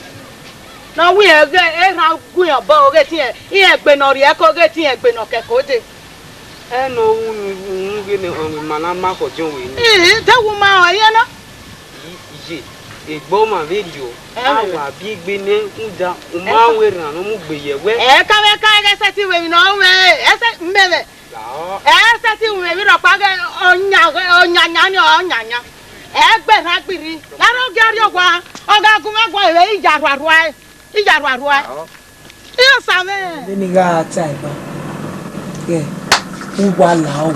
na we ege ra gun yan ba oge ti e gbe no ri e ko ge ti e gbe no ke ko de no unge ne on mana ma ko jon we ni te wu ma o ye na ije egbo ma video awa bi gbe ne nda o ma we ran no mu gbe ye we ka we ka ge se ti we mi no we ese mbebe se ti we mi ro pa ge onyanya ni onyanya gbe ra gbiri la ro ge ari ogwa oga gun ma gwa iwe ijaru arua iyo same ni ga type uwa la wo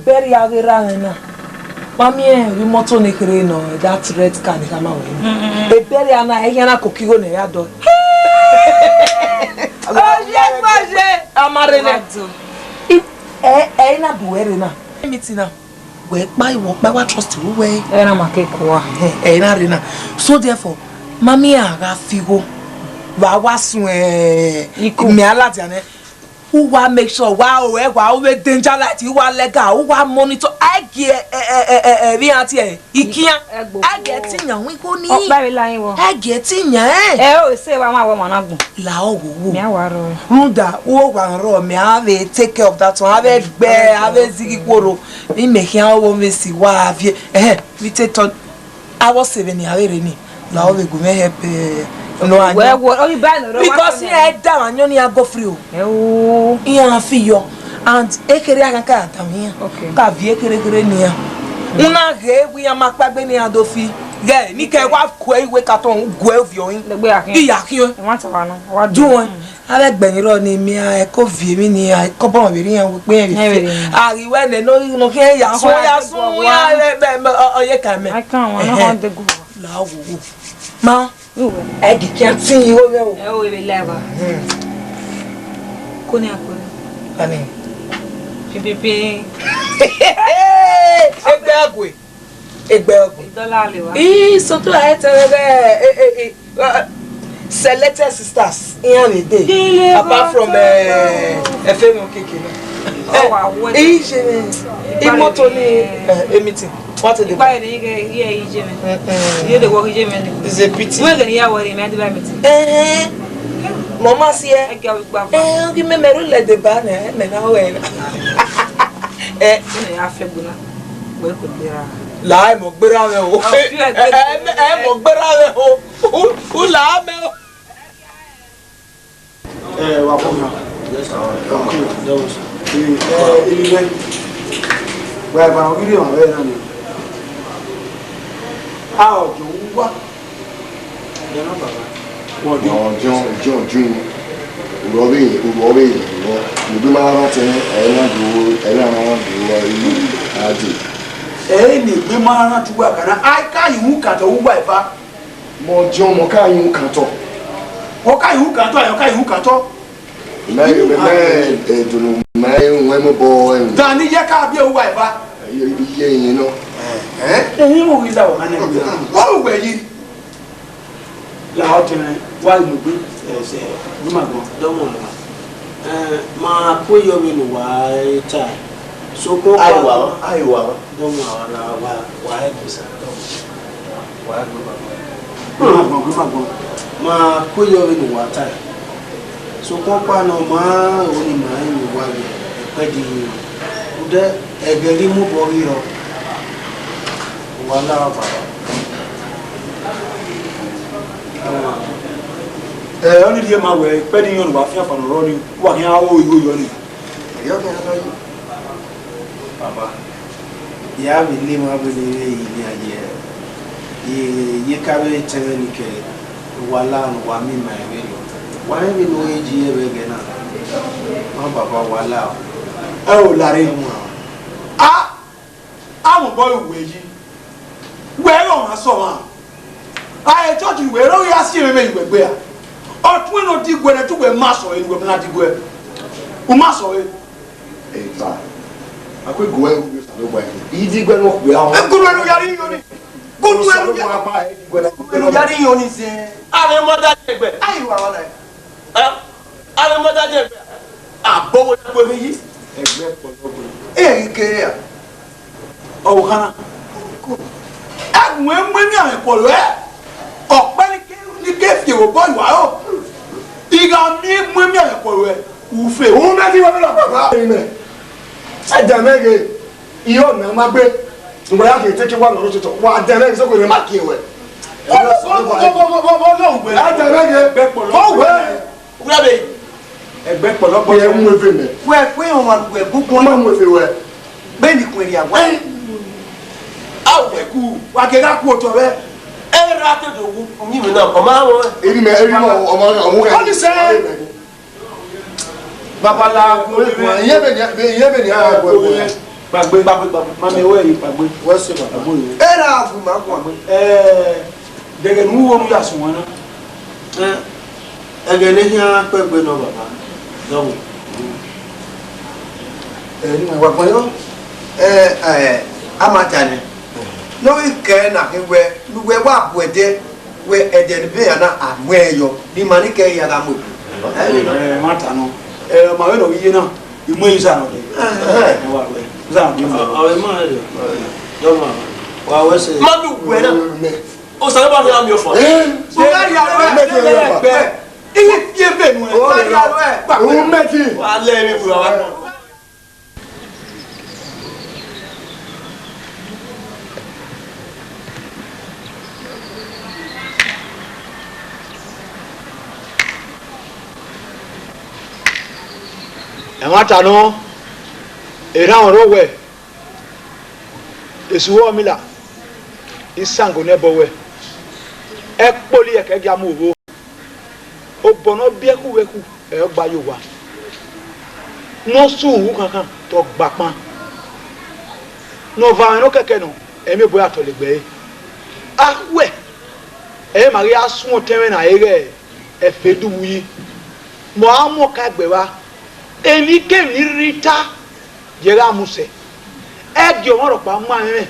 beri agera na mami wi moto ne kere no that red car ni kama we beri ana na kokigo ne ya do amare ne na buere na meeting na we pa wa trust we na makeko na re na so therefore mami aga figo wa sun mi alati ane who wa make sure wa we danger light wa legal who wa monitor age bi anti ikian age ti yan wi ko ni o ba la yin wo age ti yan o se wa ma wo na gun la o wo mi awaro runda wo wa ro mi ave take care of that one ave gbe ave zigi koro mi me kian wo me si wa avie we take ton awo 7 ni ave re ni la o we go me help no anya because here down anyo ni go free o iyan fi yo and ekere akanka atami ka vi ekere ni ya una ge wi ya mapagbe ni ado fi ge ni ke wa ko iwe katon go evio yin iya kiyo won ta wa no wa do won ale gbeyin ro ni mi a ko vi mi ni a ko bo mi ri yan pe ri ari we ne no ke ya so ya le oye ka me I can one on the go la wo ma egi kianti wo we o we be leva koni akoni ani pipipi egbe agwe egbe ogun soto I tell selected sisters in a day apart from FM keke imoto ni meeting what is the why the you the work is a pity when the worry me the meeting mama see give me meru let the ban me na we afebuna we ko dira la mo gbera we o mo gbera we o la me o wa ko na yes those ilé wa ba o ri o we na ni a o jo wa ya na baba wo jo Urobe, you do my rotten, and I do. Any Bimana to work, and I can't you cut a wife. More John Moka, you can't talk. Okay, who can't talk, okay, who can't talk. My women boy, Danny Yaka be a wife. You know, and you will without an enemy. Oh, where you Lauten, why you be? Ma ko yo mi no wa ta so ko aiwa do ma na wa e bisa ma ko yo mi no wa ta so ko pa no ma o ni ma ni wa ni pe di ude egeri mu bo ro wala ba only the man were pedding on Wafia from running, walking out. Papa, you have been living up with ye carry Terenike, Wala, Wami, my video. Why we know AG again? Oh, Papa, Wala. Oh, Larry. I'm a boy with you. Where on a song? I thought you were only asking me where. Ọtún náà ti gbẹ̀rẹ̀ tó gbẹ̀ máa sọ̀rọ̀ ìwé náà ti gbẹ̀ o máa sọ̀rọ̀ ẹ̀ ta akó ìgò ẹ̀ wúwo sàlẹ̀ wọ̀ ẹ̀ yìí ti gbẹ̀ náà gbẹ̀ àwọn. Gúdú ẹnu yarí yín ni gúdú ẹnu yarí yín ni sẹ́. Ààrẹ mọ́tà jẹ̀gbẹ́. Ayiwa wọn náà. Ààrẹ mọ́tà jẹ̀gbẹ́. Àbọ̀wọ̀ ẹgbẹ́ mi yìí. Ẹgbẹ́ pọ̀lọ́gbọ̀n. Èyí kéré à. Ọ̀wọ̀ kan náà. Ẹ̀gùn ẹ̀ ń gbé ní àwọn ìpọ̀lọ́ ẹ̀ ọ̀pẹ́ ní kéfì ò bọ́ ìwà ó. Ìgbà mi mú mi àwọn ìpọ̀lọ́ ẹ̀ wùfẹ́. Òun mẹ́tí wọn lọ bàbá rẹ̀ mẹ́. Ẹ̀jẹ̀ mẹ́gẹ̀ iye ọ̀nà máa gbé. Ìgbà yà kì í tẹ́kí wà lọ́rọ́ tuntun. Wà á jẹ mẹ́gẹ̀ sọ́kò ní má kí wẹ̀. Ẹgbẹ́ pọ̀lọ́pọ̀ yẹ mú efe mẹ́. Wẹ̀ pé ọmọ àgbẹ̀ gbogbo ọmọ mú efe wẹ̀. Bẹ́ẹ̀ ni kùnrin àgbà. Àwọn ẹ̀kú wà kẹ́kẹ́ kú ọ̀tọ̀ rẹ̀. Ẹ̀rọ àtẹ̀dọ̀ wù mí mi náà ọmọ àwọn. Èmi mẹ́ ọmọ àwọn Wọ́n ní sẹ́. Babala ìyẹn bẹ̀ ní àgbẹ̀ wẹ̀. Gbàgbé mami wẹ̀ yìí gbàgbé. Wọ́n ṣe bàbá yìí. Ẹ̀rọ àgùnmá gbàgbé. Dẹ̀gẹ̀ ní wúwo mi yà sùn wọn náà. Ẹgẹ ní hìá pẹ́gbẹ́ náà bàbá dọ́wọ́. Wà pọ̀ yọ amatani lórí kẹ́ nà kí wẹ́ lùwẹ́ wà bù ẹ̀dẹ́ wẹ́ ẹ̀dẹ́ ní bẹ́ẹ̀ yàrá àmú ẹ̀ yọ ní ma ní kẹ́ yàrá mọ̀. Má tà nù màá wẹ̀ lọ yíyé náà ìmú yìí sànù dẹ̀. Ọ̀rẹ́ máa rẹ̀ dọ́wọ́ wà wẹ́sẹ̀. Má mi wù ẹ́ náà. O sáré bá ní àmì ọ̀fọ̀. Bùkárí àlọ́ ẹ̀ bẹ́ẹ̀ iye fiye bẹ́ẹ̀ nù ẹ̀. Bùkárí àlọ́ ẹ̀. Òun mẹ́tì. Wà á lẹ́ mi fura wa náà. Ẹ̀wọ̀n àtànú ìran ọ̀rọ̀ wẹ̀ èsùwọ́ mi là ìsàngò ní ẹbọ wẹ̀ ẹ kpọ́lì ẹ̀kẹ́ gí amú òwò ó bọ̀nà bí ẹkúwẹ́kú ẹ̀ gba yóò wá wọ́n sún òwú kankan tó gbà pọ́n nọ̀va ẹ̀rọ kẹ̀kẹ́ nù ẹ̀mí bóyá tọ̀lẹ̀gbẹ́ yìí awẹ́ ẹ̀ màrí asún tẹ́rẹ̀ náà ẹ̀ rẹ̀ ẹ̀fẹ́ dùwù yìí mọ̀ àmọ́ ká gbẹ̀ wá èmi kéwì rí ta yẹra musẹ ẹ di ọmọ rẹ pa mọ àmì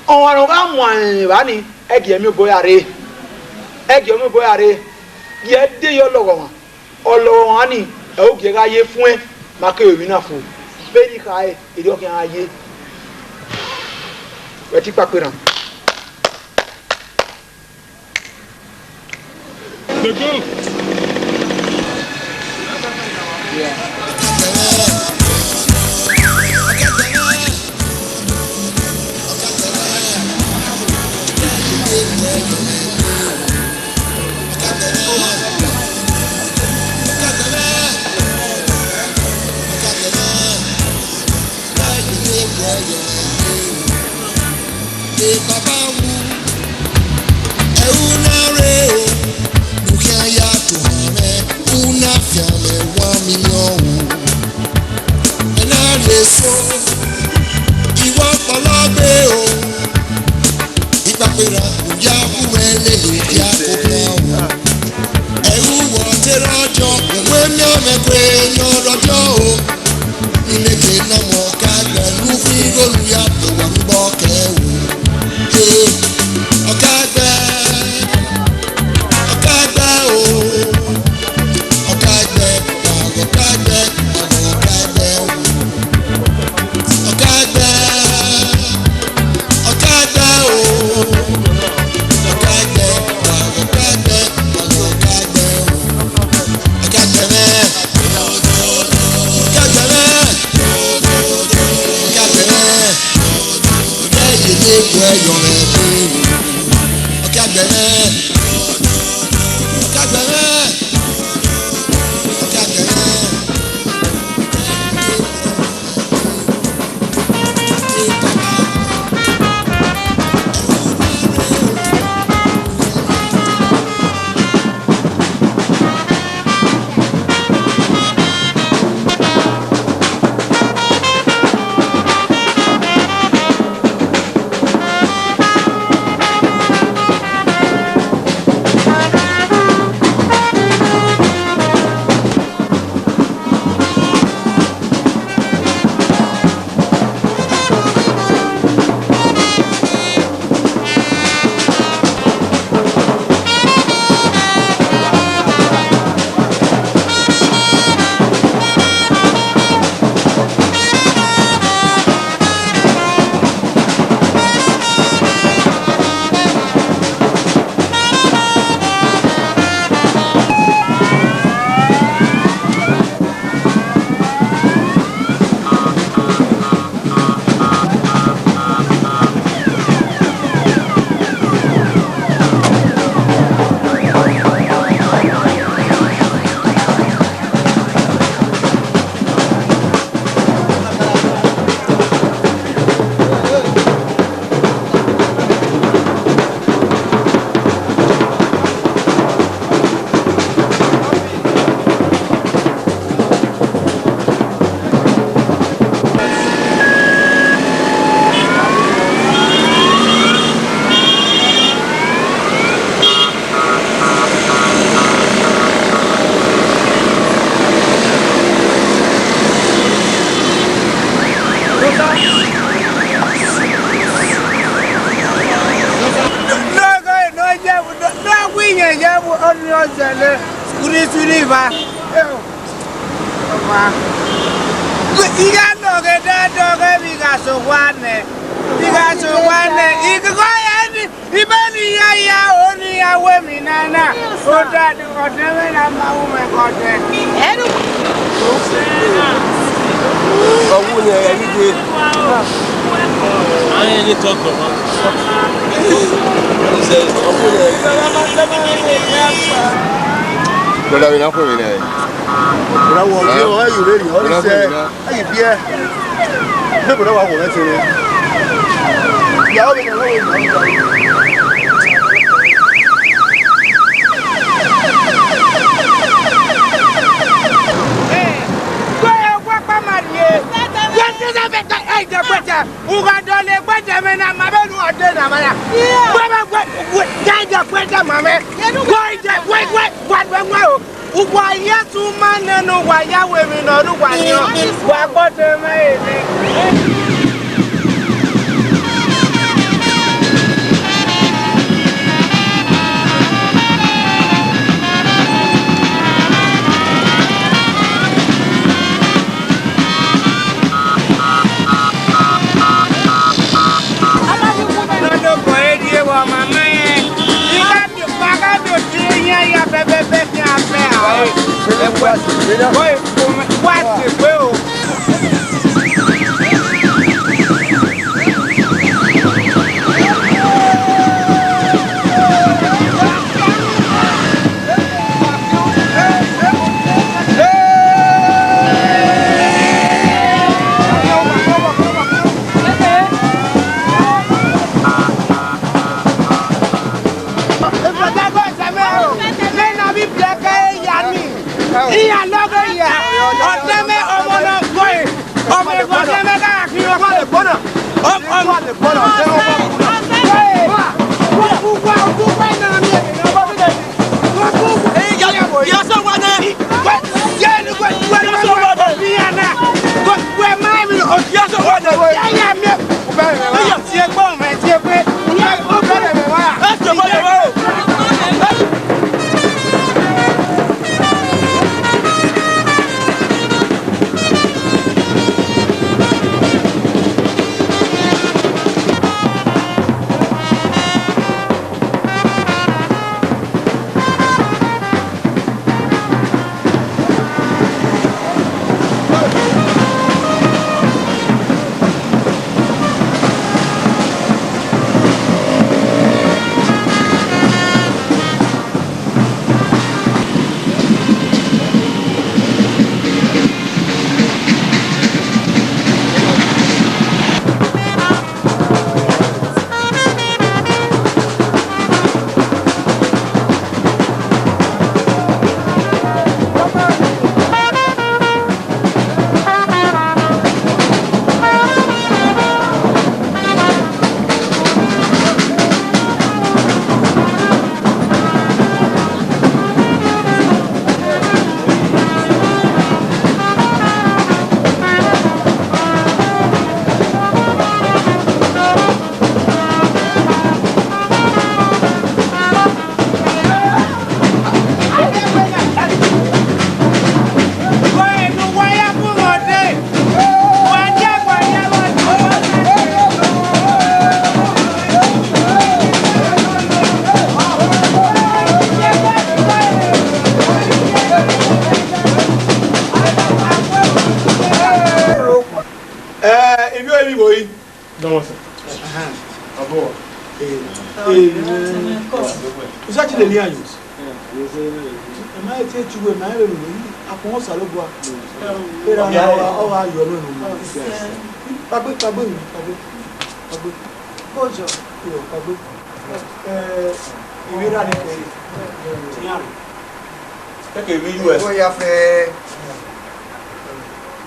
on ga mwan ba ni e gi mi boyare ye de yo logo olowo ani e o gi ga ye fún ẹ ma ke wi na fún be ni ka e o ki aye we ti pa peran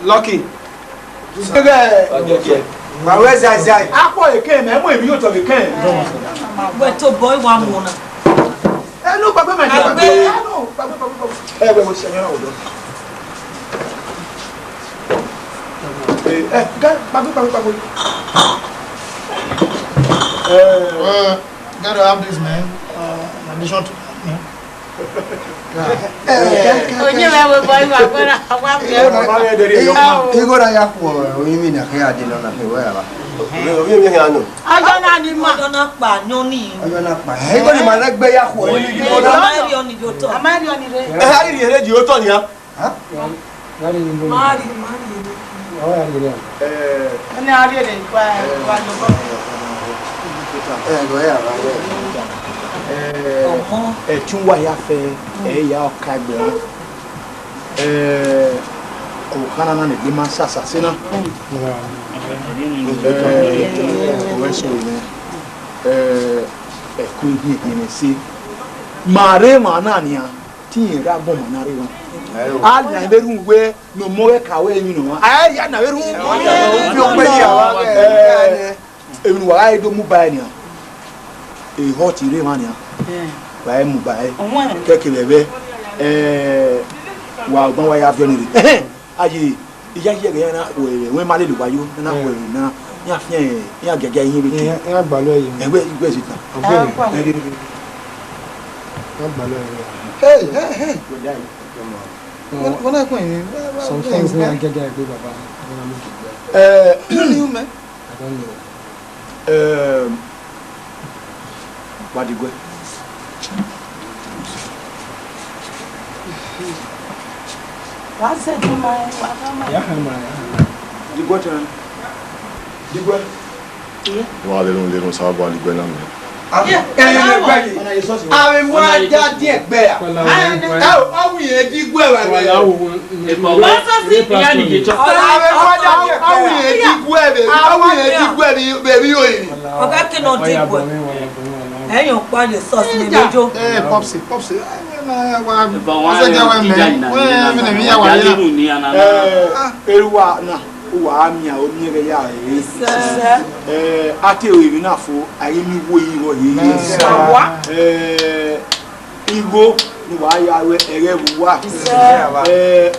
Lucky. But where's Isaiah? I call a cane, and when you talk a cane. But to boy one more. Hello, Papa, my hello, Papa. Hey, we say hello. Gotta have this, man. In addition to Chungwa ya fe ya Okaigbe okana na ne ma sasa sina weso ne ku yi ni si mare ma na ania tin ra bo ma na re wa a na be ru we no mo we ka we mi no a ya na be ru fi o pe ya wa emi wa ai do mu ba ni e hot ire ma ni ba mu ba keke bebe wa gbon wa ya fi oni re ayi iya ye ge na we ma le lu wa yo na we na ya fi ya gege yin bi ya gba lo yin egbe si ta ya gba lo yin hey wọ́n náà kọ́ yìí some things ní agẹ́gẹ́ ẹgbẹ́ bàbá you man I don't know Wadigwe What's it, my? Digwe tena. Digwe. Wa le ron sa ba Digwe na me. Àwọn ìwọ ajá díẹ̀ gbẹ à. Ọ̀hún yẹn Digwe wà lẹ́yìn. Wọ́n sọ sí ìyá nìyẹn tó. Àwọn ìwọ ajá ọ̀hún yẹn Digwe bẹ̀. Ọ̀hún yẹn Digwe bẹ̀rẹ̀ yóò yìí. Ọ̀gá kí ló Digwe? Ẹ̀yìn pa lè sọ sí ilé méjó. Popsi. Eruwa na wa amia onire ya ate oyi na fo ayi mi wo yi wo yi igbo ni wa ya we ere wa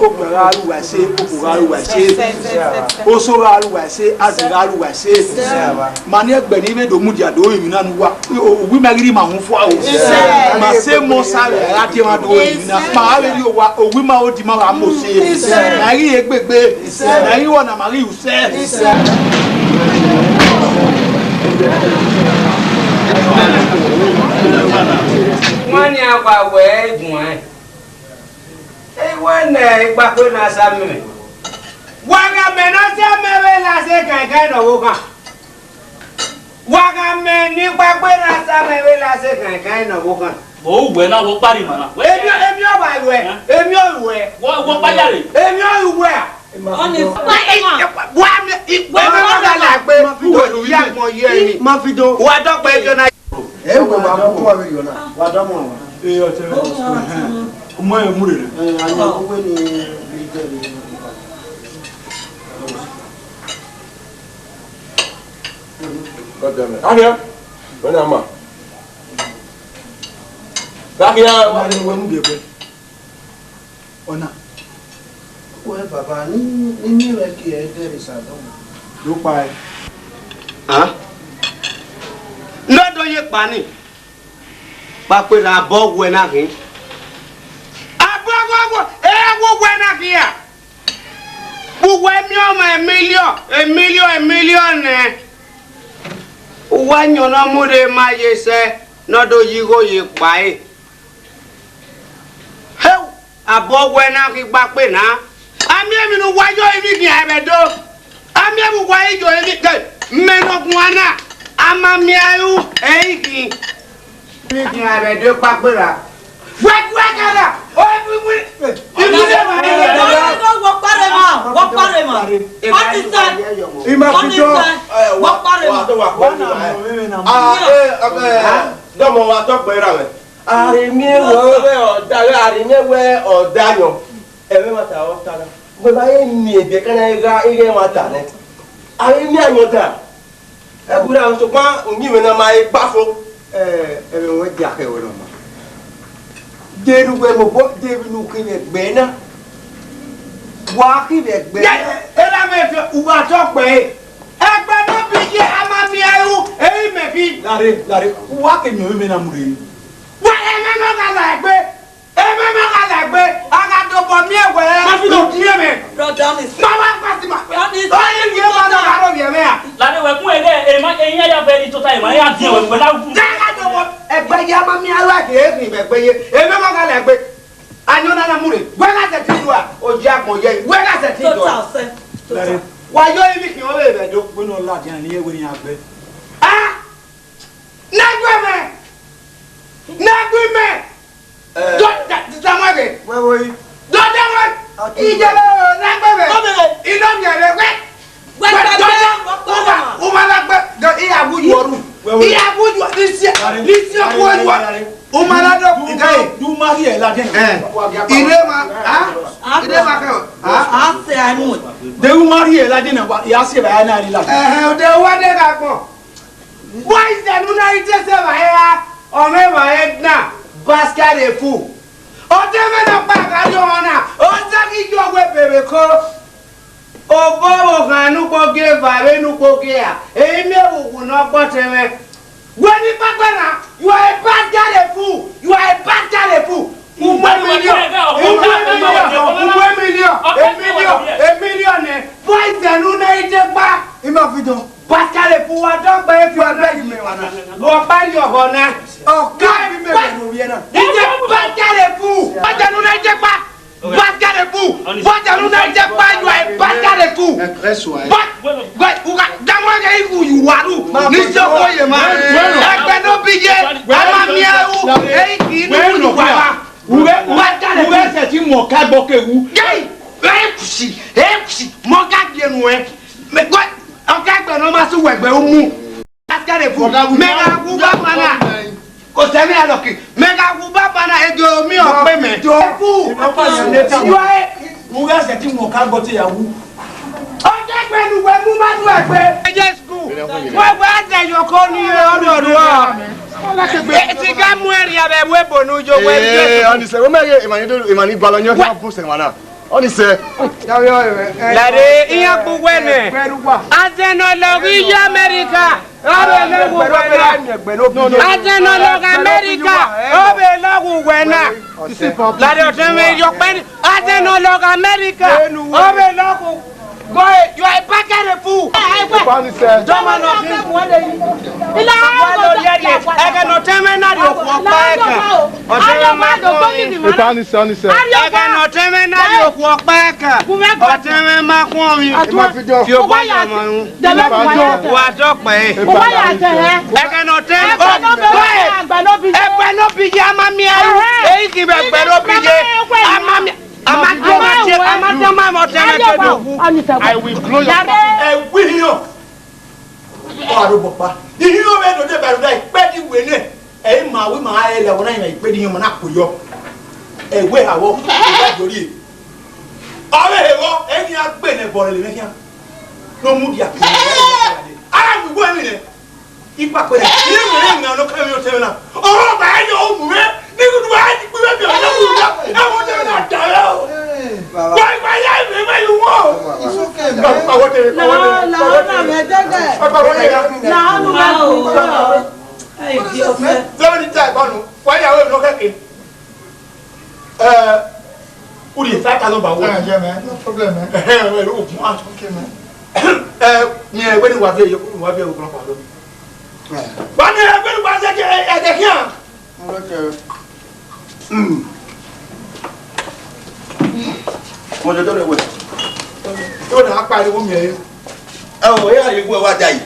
okura alu wa se okura alu wa se osora alu wa se azira alu wa se mani egbe ni be do mu dia do yi na nu wa owi magiri ma hun fo awo ma se mo sare ate ma do yi na ma ave ri wa owi ma o di ma wa mo se na ri egbegbe na ri wona ma ri use wọ́n ní àpàwẹ̀ ẹ̀dùn ẹ̀ wọ́n nà ìgbà pé náà sámẹ̀ wàgàmẹ̀ náà sámẹ̀wé lásẹ̀ kẹ̀kẹ́ ìnáwó kan wàgàmẹ̀ nígbà pé náà sámẹ̀wé lásẹ̀ kẹ̀kẹ́ ìnáwó kan. Mo wẹ̀ náà wọ́n parí màná. Èmi ò bá ìwẹ̀ èmi ò ìwẹ̀. Wọ́n pàjá rè. Èmi ò ìwẹ̀. Wọ́n ní wà á mi ìpè mẹ́fà là pé ìyá àgbọ̀n yẹ ẹni. Má fi dán. Wà á dọ́pẹ́ ẹjọ́ náà. Ẹ wò wá kó wà lórí ọ̀nà. Wà á dánmọ̀ wá. Ọmọ ẹ̀ múre rẹ̀. Àyè owó ni ìjẹ́ mi. God damn it. Ahia. When am I? Ahia. Wọ́n ní wọ́n ń gbé pẹ́. Ọ̀nà. Wẹ́ bàbá ní rẹ̀ kí ẹ dẹ́rì sàdánwò. Ló pa ẹ. Lọ́dọ̀ yẹ pa ni. Pápẹ́ ra bọ́ wẹ̀ náà kì í. Abọ́gbọ́gbọ́ gbogbo ẹ̀ náà kì í yà. Gbogbo ẹ̀mí ọmọ mílíọ̀nù ẹ̀. Wá nyọ̀nà múre máa yẹ sẹ́ lọ́dọ̀ yìí kò yẹ pa ẹ̀. Abọ́gbọ́ ẹ̀ náà kì í gbà pé náà. Àmì ẹ̀mí ni wájọ́ ibi kì í ẹ̀bẹ̀ dó. Àmì ẹ̀mí wájọ́ ibi kì í mẹ́nọ̀kùn wa náà. Amamiayu eiki ni abedo papera wekala o ibu domo wa to pera we ari mi we odayo ewe mata o tara bo ba ye mi ebe kana ige mata ne ari mi anyota ebura so pa onyi me na mai gbafo ebe wọ́n di akẹ́wọ̀ lọ́mọ. Dèrúgbẹ́ mo bọ́ dèrú kí ni ẹgbẹ́ náà. Wà á kí ni ẹgbẹ́ náà. Ẹ lábẹ́ fi wà tó pé ẹgbẹ́ náà bí yé amamiayu èyí mẹ́fì. Láre wà á kí ni omi náà múre. Wà ẹ̀mẹ́mẹ́ kàlà ẹgbẹ́ agadọ̀bọ̀ mi ẹ̀wẹ̀ lòdìyẹ mẹ́. Mama pàṣẹ ma. Ọyẹ mi yẹ máa dọ̀kọ̀ àrọ̀ yẹ mẹ́ à. Láti wẹ̀ fún ẹ̀dẹ́ ẹ̀yìn ẹ̀yà bẹ́ẹ̀ ni tó ta ìmọ̀ ẹ̀yà bí ẹ̀wẹ̀ pẹ̀lú àwùjọ. Jágàdọ̀bọ̀ ẹgbẹ́ yẹ amamiayu àti èéfì ẹgbẹ́ yẹ ẹ̀mẹ́mẹ́ kàlà ẹgbẹ́. Anyọ́nà náà múre wẹ́gàsẹ̀ tí ìlú à ojú àpọ̀ yẹ wẹ́gàsẹ̀ tí ìlú à. Wàyọ̀ ibi kì í wọ́n bẹ̀ bẹ̀ dó. Gbóná ọlá àti àní ẹ̀wẹ̀ ni àgbẹ̀. Nàgbẹ́mẹ̀. Dọ́dẹ́mọ̀gẹ̀. Dọ́dẹ́mọ̀. Ìjọba nàgbẹ́mẹ̀. Iná nyẹ̀rẹ̀ wẹ́. Umalagbe. Iyabuju ọdún. Iyabuju lisi ọkọ ẹjọ. Umalado ìdáyé. Dumari ẹ̀ ládé. Ìdèmà kẹ́ o. Ase anu. Dumari ẹ̀ ládé náà yà sí ẹ̀bà yà náà ní ládé. Ọdẹ wádé ká pọ̀. Wọ́n ìṣẹ̀nu náà ìjẹsẹ̀ bàyẹ̀ ọmọ ìbàyẹ̀ náà. Basket est fou. On te met dans pas gagnona. On t'a dit que tu bébé ko. O bobo kan nu ko ge vare nu ko ge a. E mi o no po teme. When you back you are a basket fou. You are a basket fou. A million. Boy, the nu na ite pa. Ima fidon. Basket fou wa don pe fi ọgbẹ mi wana. Wo pa yo hona. Oh, God, me no viena. Ite basket fou. Aja nu na ite pa. Basket de fou. What a luna is a bad way. Basket de fou. But Damwa you waru. Niso koye man. Ekbeno bije. Ama miau. Inu wala. Basket de fou. Se ti mo ka gbo ke wu. Gay. Ekusi. Mo ka bienu e. Me go. Okaigbe no ma su wegbe o mu. Basket de fou. Mega kuba mana. Kò sẹ́mi àlọ́kì mẹ́ga kú bá bana ege omi ọ̀pẹ mẹ́. Jọ́fù ìwé mo yà sẹ́ tí mo ká gbọ́ tí yà wú. ọjọ́ ìgbẹ́nu wẹ́ mú má dùn ẹ̀gbẹ́. ẹjẹ skul wọ́n gbé àtẹ̀yọ̀ kọ́ ní ọdọọdún wa. ti ká mú ẹ̀rí abẹ́ wé bònú jọ wẹ́ ẹ̀rí. ọ̀nìṣẹ́ wọ́n mẹ́rin ìmàní balọ̀ ní ọ̀sán fún sẹ̀wọ̀n náà. ọ̀nìṣẹ́. Lade iya kuwene. Atenologi America. Obe logu wena. Atenologi America. Obe logu wena. Lade oteme yokpeni. Atenologi America. Obe logu. Go, you are a packet of food. Doma no mwade. Ila walo yede. Ege no teme na di okuokpeka. Oteme mado. Ege no teme na di okuokpeka. Oteme makwami. Fi ogbaya manu. Wadokpe. Ege no teme. Egbe no bije amami aru. Eyi ki egbe no bije amami. I will blow your back. Will you? Oh, Papa. Did you know where to do better? Petty winner. A ma with my eye, when I make petty human up with you. A way I walk. Oh, any other penny for a living. No movie. I am going in it. If I could have no coming to tell. Oh, my own man. They would write. I want to tell. Why you want? It's okay. No, mo jọ dọ́rọ̀ ẹ̀wẹ̀. Yóò náà pariwo mi ẹ̀. Ẹ wò yá àyè gbọ́ ẹ wá jà yìí.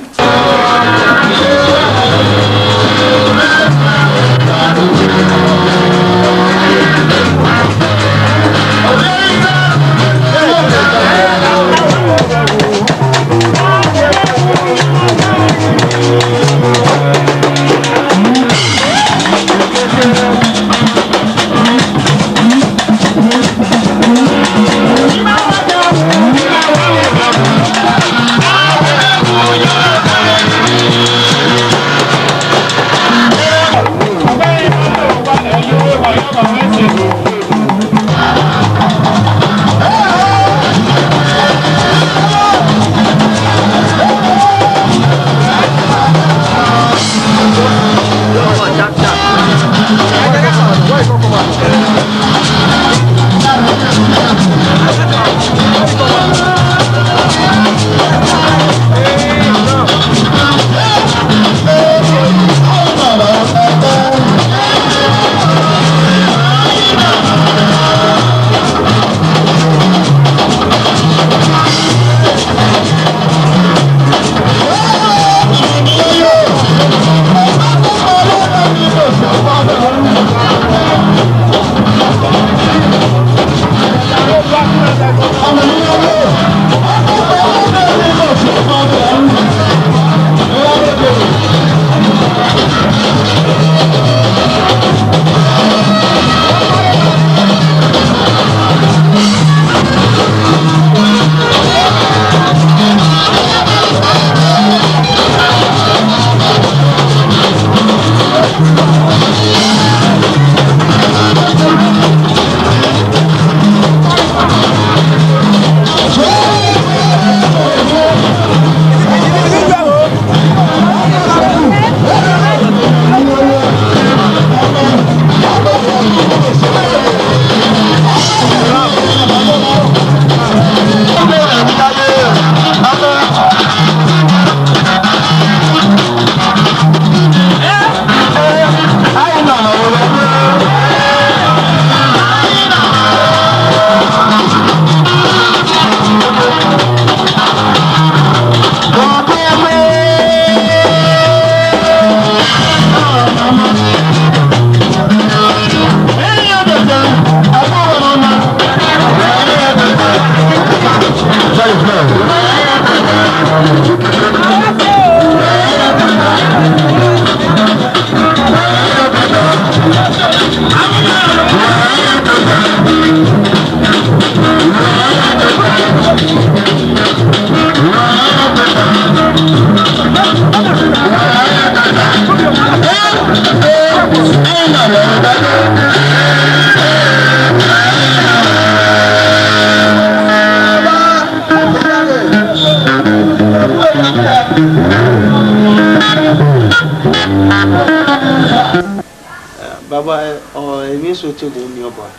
Baba, oh, I miss you to go nearby.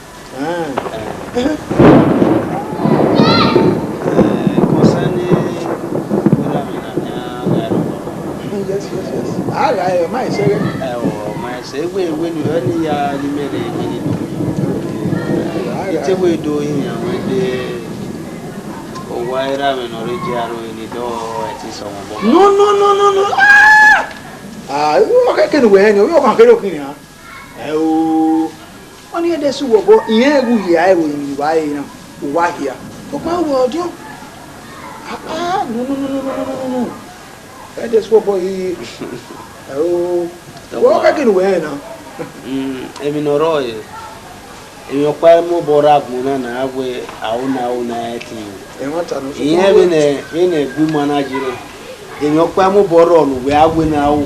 Yes. I might say. Oh, my say, when you only are the minute, it's a way doing when they why ramen or jaro in the door at his own. No. Okay, can we hang you on Perukia? Oh, on here, there's who go here, I will buy why here. Oh, my word, you. No. That's what boy. Oh, what I can wear now. I mean, Roy. In your quite more borab, Mona, way, I even a good manager. In your quite more boron, we are going now.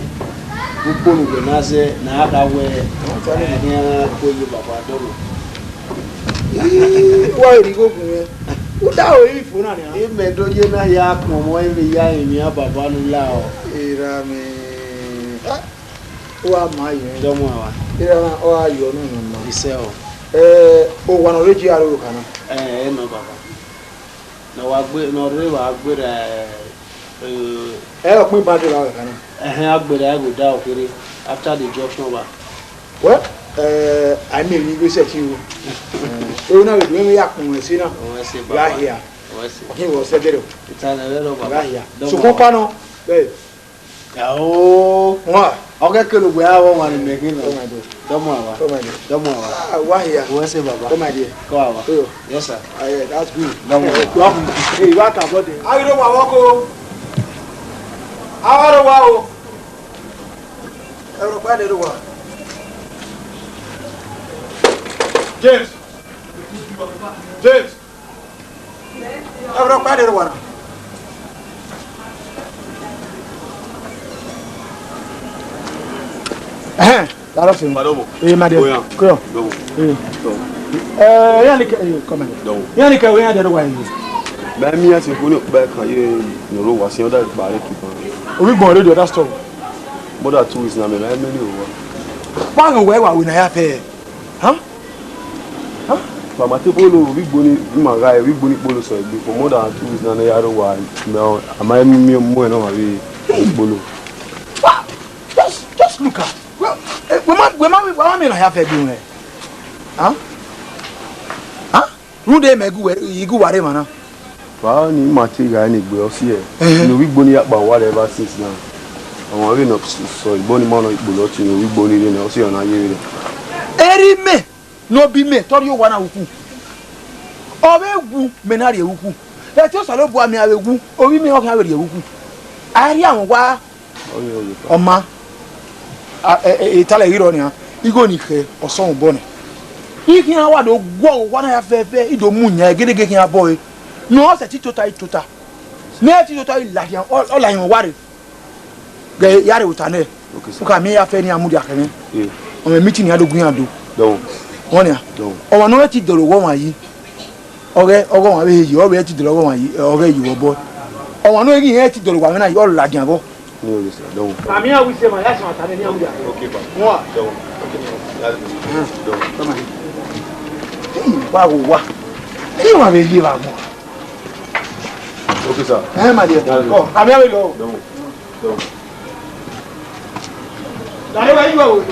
Who put the Nazi, Nada way, for you, Papa. Why do you go? Without if you know, if Medoja Yak, Momo, the Yan, Papa, Lao. Who am I? Don't know. Or you know, myself. One original. No, Papa. No, I will not river. I would help me by the hour. I go down after the junction over. What? I mean, you said you. You know, when we are coming, see now. Right here. He was a little. It's a little right here. So, Compano, oh, what? I'll get to where I want to make it. Don't why here? What's it, Baba? Come, my dear. Go out. Yes, sir. That's good. Don't worry. Hey, what about it? I don't want to wow. Everybody do what? James. Everybody do what? That of him. Hey, my dear. Go. Yanika, we had the way. Bẹ́ẹ̀ni àti ìfúnni bẹ́ẹ̀ kan yé ìró wá sí ọ̀dà ìgbàlẹ̀ kíkan. Orí gbọ̀n rédíò dá stọ̀. More than 2 weeks now, man. I'm really over. Báwo wẹ́wà wí náà yà fẹ́? Mama te polo wigboni magai wigboni polo so egbe for more than 2 weeks now. I don't want. Now am I me more no we polo. Just look at. We man na yà fẹ́ bi we. Rude megu igu ware mana. Ba ni mati ga ni gbe o si e. No wigboni ya pa whatever since now. Àwọn we no so igboni mo no igbolo ti no wigboni ni o si ona ye re. Eri me no bi me tori o wa na wuku. Owegu me na re wuku. E ti o salo bu ami awegu, owi mi o kan re wuku. Ari àwọn wa ọma itale hiro ni ha. Igo ni ke oson bo ni. Iki na wa do gwo wa na ya fefe ido munya gedege kin abo e. No se ti tota. Ne ti tota iladian o la yin ware. Ge yare utane. Okay sir. Ka mi ya fe ni amudi akene. O me meeting ya do gun ado. Don. Wọ́n ya. O wa no ti doro wo wan yi. Oge wan we yi, o we ti doro wo wan yi, oge yi wo bo. O wa no yin e ti doro wa na yi o ladian bo. Ni o le sir. Don. Ami a wi se ma ya se ma tane ni amudi akene. Okay pa. Wọ́n. Don. Don. Toma. Wa. Ni wa be yi ba mo. Okay sir. Ma dear. Go. Ami a we lo. Don. Dale wa yi wa o.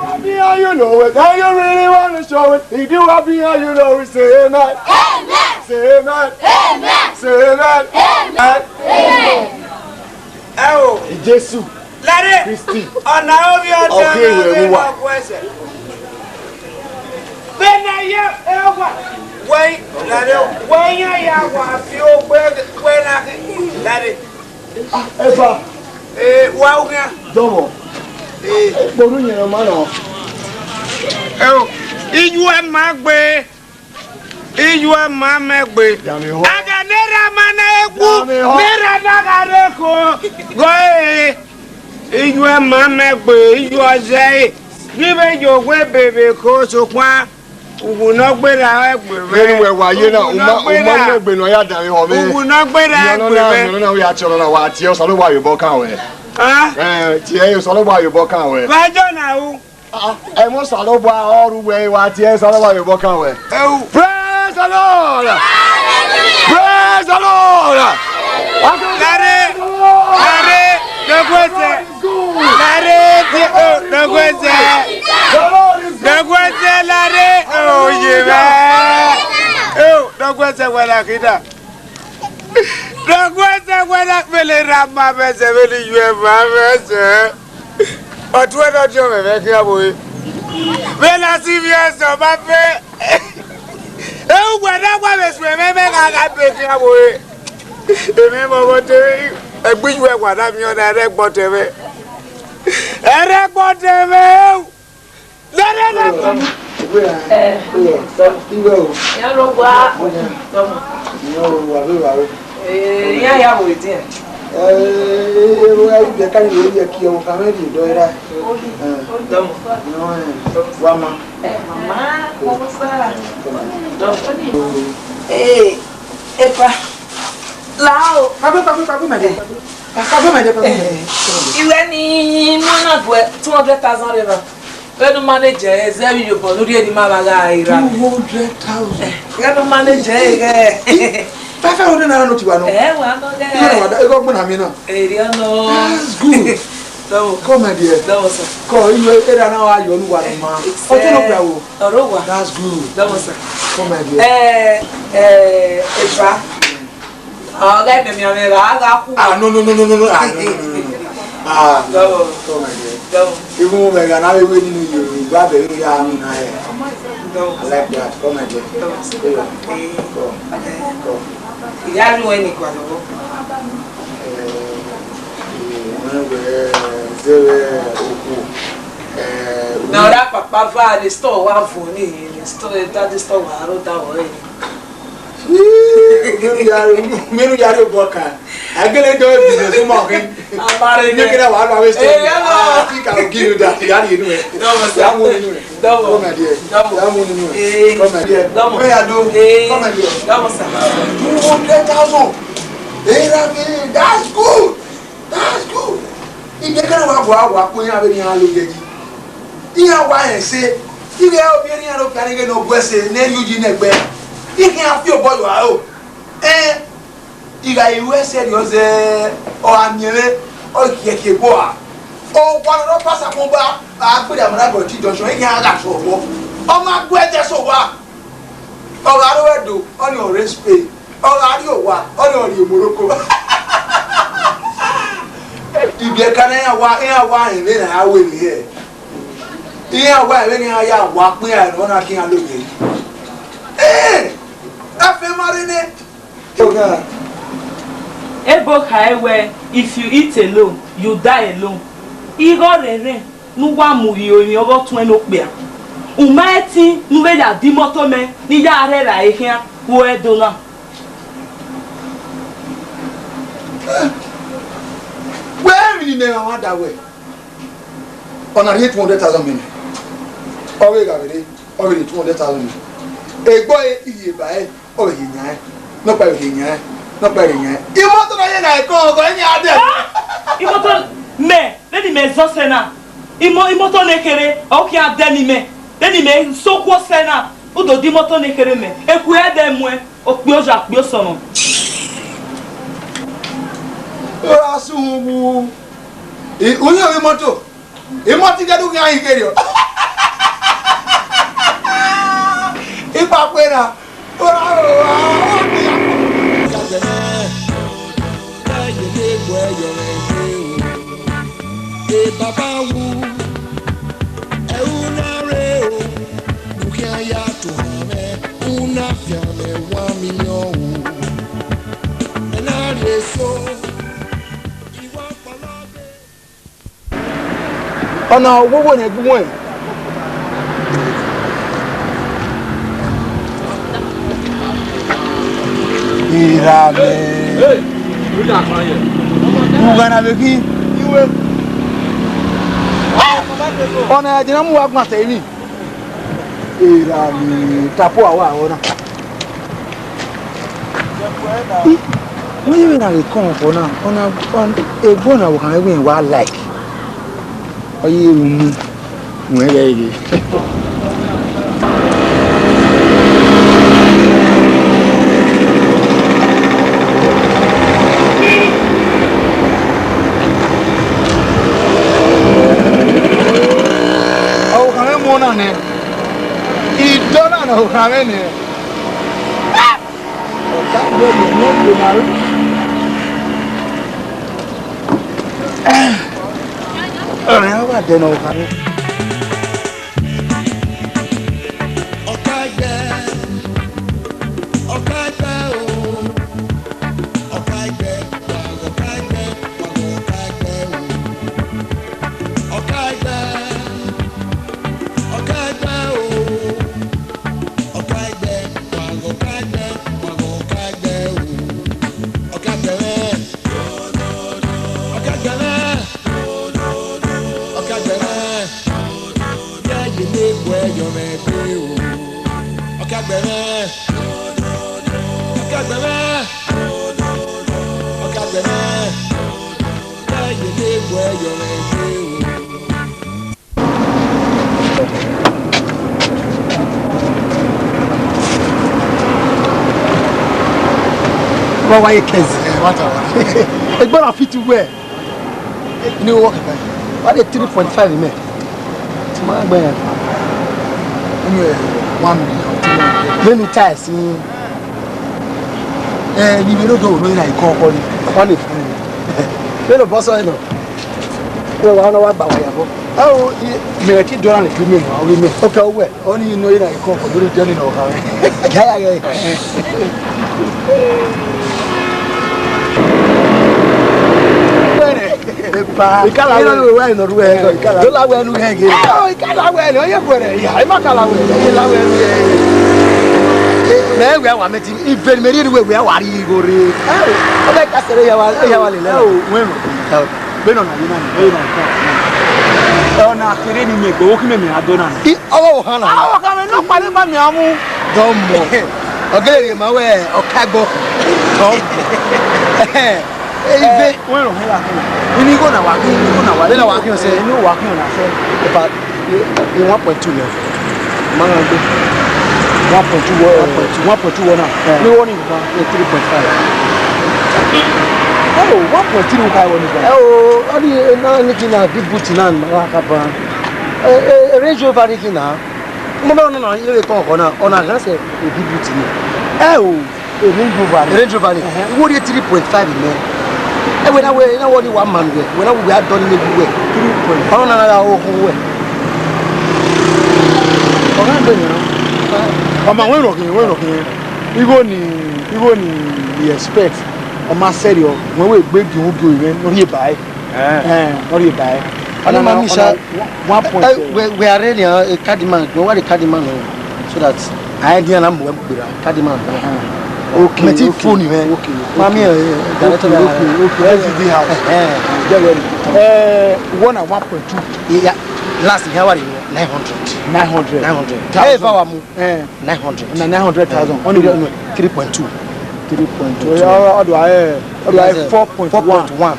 Happy how you know it. Now you really want to show it. If you happy how you know it, say amen. Amen. Say amen. Amen. Say amen. Amen. Amen. Oh, Jesus. Larry. Christy. On now we are okay, we done. Wait, Larry. When you are few when Larry. Eva. Wow, Domo. Bolu yen ma no. Iju e ma gbe. Iju e ma megbe. Aga nera mana egwu. Nera daga reko. Go iju e ma megbe. Iju oze. Gibe jogwe bebe ko so kwa. Ugu no gbe ra egbe. Very well wa ye na uma megbe no ya dari ho me. Ugu no gbe ra egbe. No we a choro na wa ti o so lo wa yo bo kan we. tiẹ̀ sọlọ́gbà Yorùbá kan wẹ̀. Bájọ́ náà o. Ẹ mọ sọlọ́gbà ọrùn wẹ̀ wa tiẹ̀ sọlọ́gbà Yorùbá kan wẹ̀. Praise the Lord! Praise the Lord! Lare, dogwese. Lare, dogwese. Dogwese, lare, oh yeah. Oh, dogwese wala kita. Dogwese wala mele rama mese mele yue ma mese. Otuwe dojo me kia boy. Mela sivieso ma fe. Eu guarda kwa meswe me ka pe kia boy. Emi mo bote egbiju e guarda mi ona re gbote me. Ere gbote me. Lere na. Ya lo gba. Ya ya wo ti. Ya kan yo ya ki o ka me di do era. Wa ma. Mama, como está? Epa. Lao. Papi me de. Papi me de. Iwe ni mo na bo 200,000 level. Let the manager Zebi you for lórí ẹni máa bá ira. 200,000. Let the manager ge. 500 naira no ti wa no. Wa no ge. E go gbon ami na. Area no. That's good. So, come my dear. That was Ko you era na wa yo nu wa ma. O te no pra wo. Oro wa. That's good. That was come my dear. Efa. Ga me mi amera ga ku. No. No. Come my dear. Even when I am waiting you, grab a young man. I like that. Come and get go. Yeah, you ain't equal. Now that papa va the store one for me, the store that store I wrote that way. Menu yaro boka. Agele do business so mo kin. Amare ni kira wa lo we store. I think I will give you that. Yari you know. Ya mo ni. Come my dear. Ya mo ni. Come my dear. Where you do? Come my dear. Come sir. 200,000. That's good. That's good. If you can wa ko yan be ni an lo geji. Iyan wa en se. Ibe o bi ni an lo kan ge no gbese na yuji na gbe. You can't feel boy wow. You got said you say, oh, I'm here, oh, you boa. Oh, one of us are mobile. I put them right to Joshua. You can't ask for work. Oh, my bread is over. Oh, I do on your rest pay. Oh, I do what? On your Morocco. If you can't walk in, then I will here. Yeah, why, when I walk me, I don't know, I can't look at. Ebo kaiwe, if you eat alone, you die alone. Igo rere, nuwa muhi oyin ogo tun eno pe. Umaeti nuwe ya di moto me ni ya are ra ehia wo edo na. Where you never want that way? On a 200,000 minutes. Always already 200,000. A boy is by oh he nya no pa he nya no pa he nya imoto na ye na ko nya de Imoto me let me zo sena imoto nekere o ki ade ni me let me so ko sena udo di moto nekere me eku e de mu e o pe o ja pe o sono o asumu unyo imoto ga du ga hikeri o ipa pera ọ̀nà owó ní ẹgbẹ́ wọn. Irame. Mugana beki iwe. Ona jina mu wa gba temi. Irame tapo awa ona. When you come for now, on a bone, I will have a wild like. Are you? Why you can't what it's gonna fit you where you know what what the 3.5 in me to my man anyway 1 million let me try see you don't go no like call on the phone you know boss I know well I know what about oh me keep doing the premium okay well only you know like call for the journey no yeah Ikala we we no ruwe do la we nu hege ikala we no ye kwere ya makala we la we me we wa meti ife meri we we wa ri gore o be ka sere ya wa le le o we no be no na ni na we no o na kire ni me go ki me mi adona i owo ha na awo ka me no pale ma mi amu do mo ogere ma we Okaigbe Ife when on hela we ni go na wa then wa kin say no wa kin na say but in 1.2 level man go 1.2 na we warning ba 3.5 oh 1.3 ka woni ba oh odi na ni kina big boot na ma ka ba range over ni kina mo ba na ile ko ko na ona ga say big boot ni oh range over ni wo dey 3.5 ni when I only 1 man when we are done everywhere 3.5 on another way when we expect on my serio when we break the whole event not here buy and I'm sure 1.0 we are ready a cardman no what the cardman so that I didn't know cardman okay okay phone man okay mami okay LCD house one at 1.2 yeah last year what 900 hey power mu 900 na 900,000 only 3.2 how do I 4.1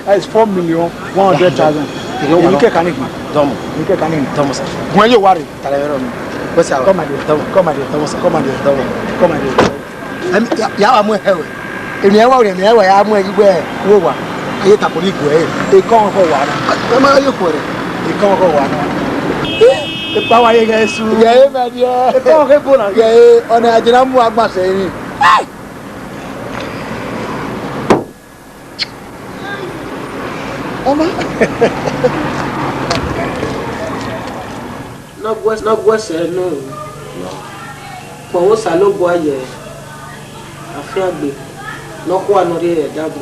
that's 4,100,000 you can canic domo you can canic domo sir when you worry what's our come ya wa mu hewe emi e wa ore mi e wa ya mu igbe wo wa aye tapoli go e kon ko wa na ma ye ko re e kon ko wa na e pa wa ye ga su ye ma dia e kon ko bo na ye ona ajina mu agba se yin oma no gwese no ko wo sa lo bo aye Afiagbe no kwa no re dagbo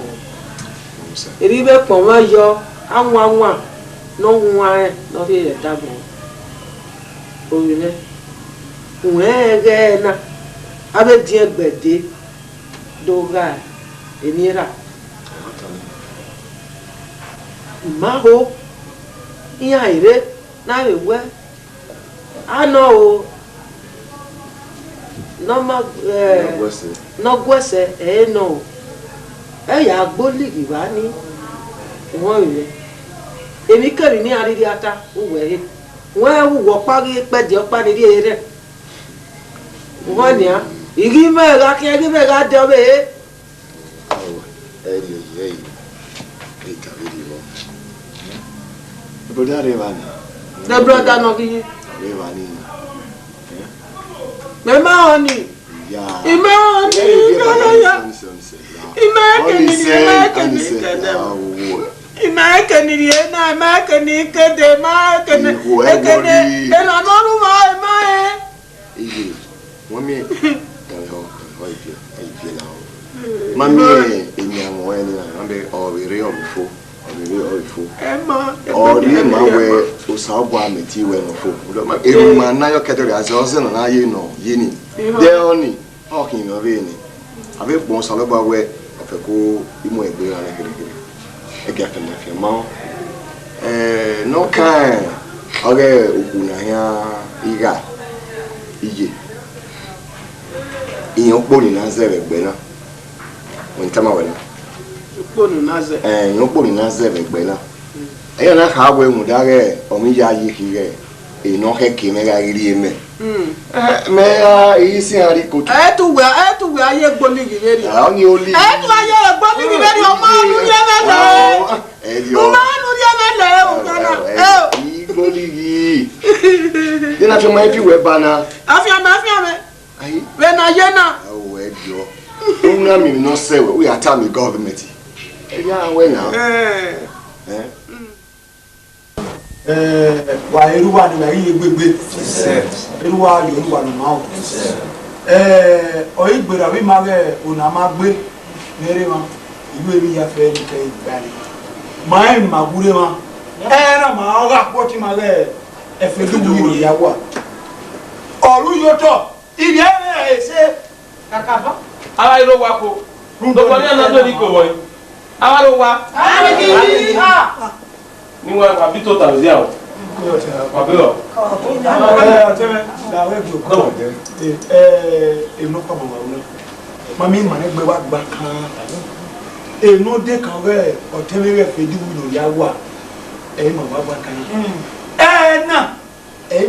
eri be pon wa yo anwa no nwa no re dagbo oyine uwege na abe di egbede doga enira maho iya ire na wewe ano o no gwese no ẹ̀yà gbólígì wá ní wọ́n rẹ̀ èmi kẹ́rì ní àrídí ata ó wẹ̀ ẹ́ wọ́n ẹ̀ wọ̀ parí pẹ̀dì ọ̀pá nídìí ẹ̀ rẹ̀ wọ́n ní à ìrí mẹ́ra kí ẹrí mẹ́ra dẹ́ ọ bẹ́ẹ̀. ẹ̀rí ẹ̀yìn ìkàwé di wọ́n. ìbòdì àrẹ wà ní. dẹ́bùrọ̀ dáná kí yín. àrẹ wà ní. mẹ́mà ọ̀ ni. ìmẹ́ ọ̀ ni ìmẹ́ ekeni rie na eme ekeni kede ma ekeni ekeni ena n'ọrụ ma eme ihe wọ́n mi ẹ̀họ́ ìpìlẹ̀ náà má mi ènìyàn àwọn ẹni náà wọ́n bẹ ọ̀rẹ́rẹ́ ọ̀rẹ́fọ́ ọ̀rẹ́ máa wẹ ọ̀sán ọ̀bọ̀ àmẹ́tí wẹ̀ nọ̀fọ́ èrò máa náyọ̀ kẹtẹrẹ àti ọ̀sẹ̀ náà yé nọ yé ni dẹ́ọ̀ ni ọ̀kìn ìnáwó yé ni àbí pọ̀ sọ̀lọ́gbà wẹ ọ̀fẹ́ kó imú ẹ̀gbẹ́ rẹ̀ kẹ̀kẹ́ ẹ̀gẹ́ àfẹ̀mẹ̀fẹ̀ mọ́ n'ọkàn ọ̀rẹ́ òkú n'ahịa ìhà iye ìyẹn kpọ̀rì n'azẹ́ rẹ̀ gbẹ́ náà wọ́n ti tẹ́lẹ̀ wẹ̀ náà ìyẹn kpọ̀rì n'azẹ́ rẹ̀ gbẹ́ náà ẹ̀yẹ́ náà kà á wẹ̀ mú dárẹ́ ọ̀mí yá ayé kiri rẹ̀ èyí náà kẹ́kẹ́ mẹ́ra rí ẹ̀ mẹ́ mẹ́ra èyí sì ń rí kòtò. ẹ̀ẹ́dùwẹ̀ ayé gbólígì lẹ́rìí. àwọn ni ó lé. ẹ̀ẹ́dùwẹ̀ ayé gbólígì lẹ́rìí ọmọ ọdún yẹn mẹ́lẹ̀. ọmọ ọdún yẹn mẹ́lẹ̀ ọ̀gánà. gbólígì. yẹn fi máa ń fi wẹ̀ bá na. àfihàn bẹ́ẹ̀ na yẹn na. awọ ẹ jọ ó ń rán mi náà sẹ́wẹ̀ ó yà tá mi gọ́ọ̀mẹ̀ntì ẹ yá awẹ́ náà. wa eruwa ni wa iye gbegbe eruwa yo eruwa no ma o oyi gbera wi ma ge ona ma gbe nere ma iwe mi ya fe ni kai gani ma en ma gure ma era ma o ga poti ma ge e fe du wi ya wa oru yo to ibi e se kakaba awa iro wa ko do ko ni na do ni ko wo awa ro wa ni wa ka bito ta zia o wa be o teme da we go no pa mo wa mami ma ne gbe wa gba kan no de kan we o teme we fe di wu ya wa ma wa gba kan na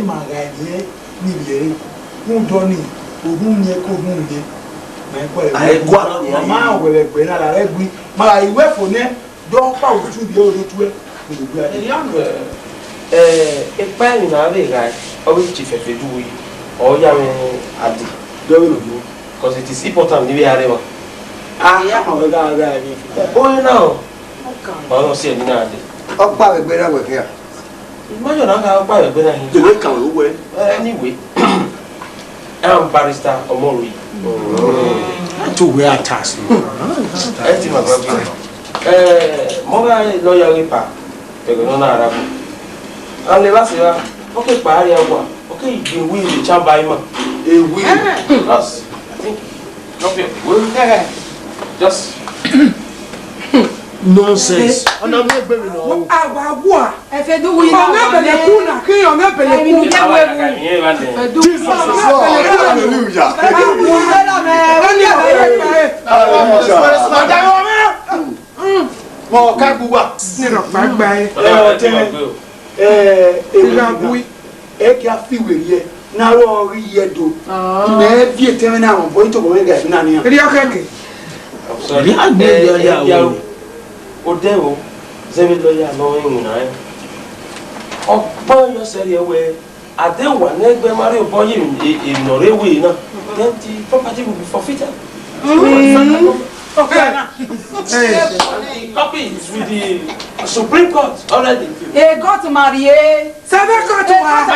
ma ga ni bi mu do ni ogun ye ko gun ye ma we gbe na la re gbi ma iwe fo ne do pa otu bi o do tu ipa ni na be guy always chief efe do we or ya me adi do we do because it is important ni we are ma ya ma we ga ni o now o no se ni na adi o pa we na we kia imagine na ga pa we na hin the way kan we anyway I'm barrister Omori to we are task I think my brother mo ga lawyer we pa pero no na arabu ale ba se wa okay pa ari agwa okay the will the chamba ima a will plus I think drop it will just nonsense ona me gbe mi no agwa e fe do wi na na bele ku na ki o na bele ku Jesus is Lord hallelujah mo ka gbuwa ni ro pa gba e ki a fi we ye na ro ri ye do me bi teme na mo boy to bo me ga na ni ri o keke sorry ya o de o zemi lawyer no yin na o pa yo seri ewe ade wa na egbe mari o boy ignore we na then the property will be forfeited. Okay. Copy is with the Supreme Court already. E got marié. Ça veut que tu as.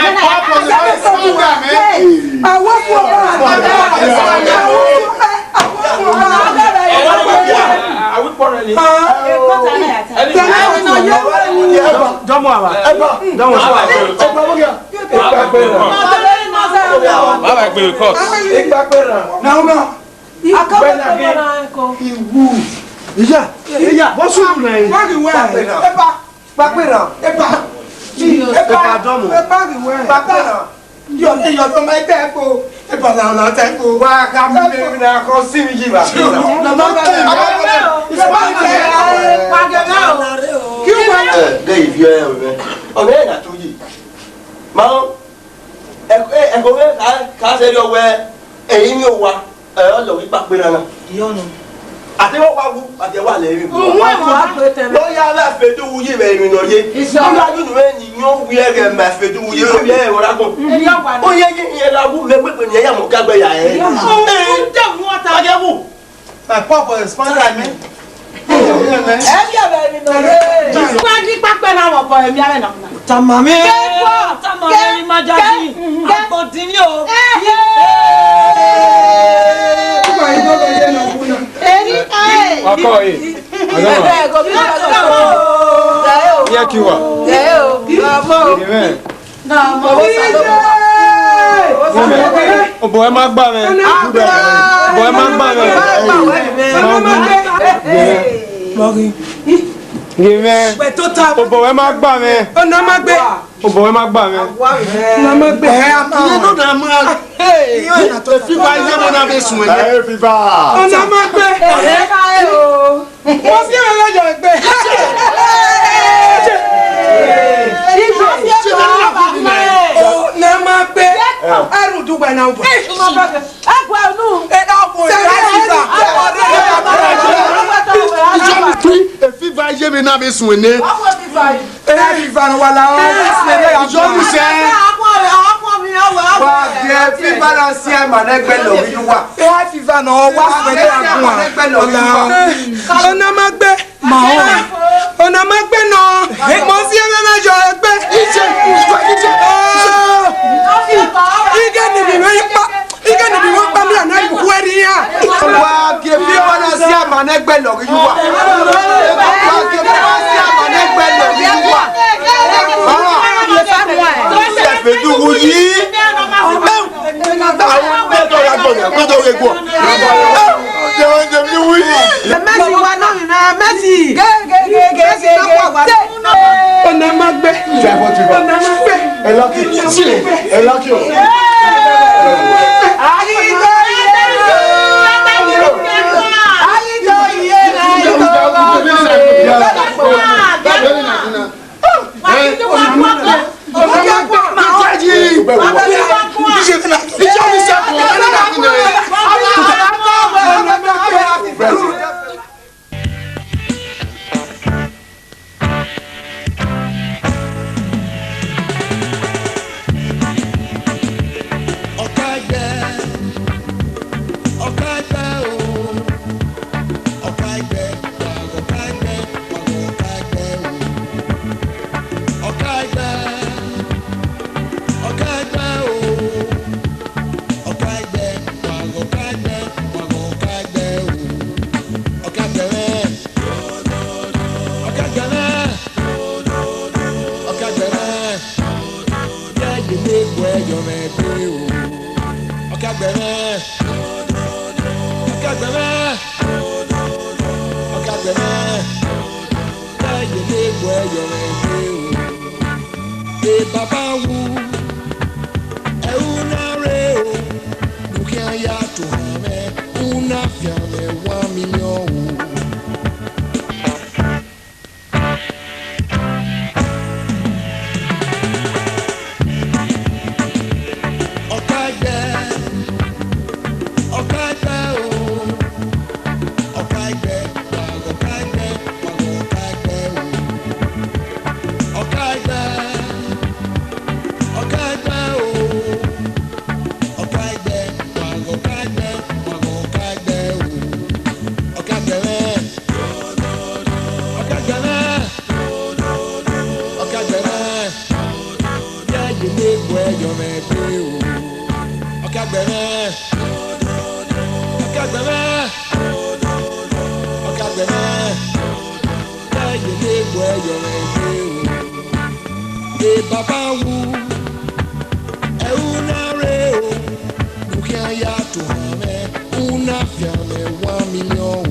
Are we quarreling? Iya, bó sùn rẹ̀ yìí. Báàgì wẹ̀. Papẹ̀rẹ̀. Papẹ̀rẹ̀. Yọ̀ tó máa tẹ́ kó. Ẹ̀bà làwọn náà tẹ́ kó. Wá ká mi lè rìn àkọ́ sí mi yìí wá. àti wọ́n wá wú àti wà lẹ́yìn bò. òun ẹ̀ wá wọ́n yá bá fèdú wuyé rẹ̀ ìrìn náà yé. ìṣòro àdúgbò rẹ̀ ni yóò wí ẹ̀rẹ̀ mà fèdú wuyé rẹ̀ yẹ ẹ̀rọ lágùn. ó yẹ kí ìyẹn la wú lé pépè ní ẹ̀yà mọ̀ kágbẹ́ yà ẹ̀. òun jẹ́ òun ọ̀tá. ọjọ́ wù. my pop is sponsor me. ẹ bí ọ̀bẹ mi nà rẹ̀. wọ́n á ní pápẹ́ náà wọ̀ bọ̀ ẹ̀mí arẹ̀ náà. Tamami. Tamami majaji. Continue. Ọkọ yìí. Yẹ kí wà. Ọ̀bọ̀ ẹ máa gbà mẹ́. Ọ̀bọ̀ ẹ máa gbà mẹ́. Gìmẹ̀. Ọ̀bọ̀ ẹ máa gbà mẹ́. Ọ̀nà máa gbé. Ọ̀bọ̀ ẹ máa gbà mẹ́. Ọ̀nà máa gbé. Ìyẹn náà máa fífa ilé mi náà fi sùn ẹ̀. Fífa. Ọ̀nà máa gbé. Wọ́n fi ẹ̀rọ lọ́jọ́ gbé. Ọ̀nà máa gbé. Ẹrù dùgbẹ̀ náà bọ̀. Ẹ̀gbọ́n ẹnu. Fífa ilé mi náà fi sùn ẹ̀. Fífa ni wà láwọn. Ìjọ mi sẹ́. Wà á jẹ fífa náà sí àmà nẹgbẹ́ lọ wíwú wa. Wà fífa náà wá pẹ̀lú àgùn wa. Ọ̀nà máa gbé. Ọ̀nà máa gbé náà. Mo sí ẹgbẹ́ mẹ́jọ ẹgbẹ́. Ike níbi wọ́n pa mí àná ìbùkún ẹni yá. Wà á jẹ fífa náà sí àmà nẹgbẹ́ lọ wíwú wa. Wà á jẹ fífa náà sí àmà nẹgbẹ́ lọ wíwú wa. Fèdú wuyí. Gbọ́dọ̀ ya gbọ̀ngàn gbọ́dọ̀ ya gbọ̀. Jẹun jẹun wuyí. Mẹ́sì wa náà nìyẹn mẹ́sì. Gẹ́gẹ́gẹ́gẹ́. Ọ̀nà máa gbé. Ọ̀nà máa gbé. Ẹ lọ́kì. Ẹ lọ́kì o. Una fiame 1 million.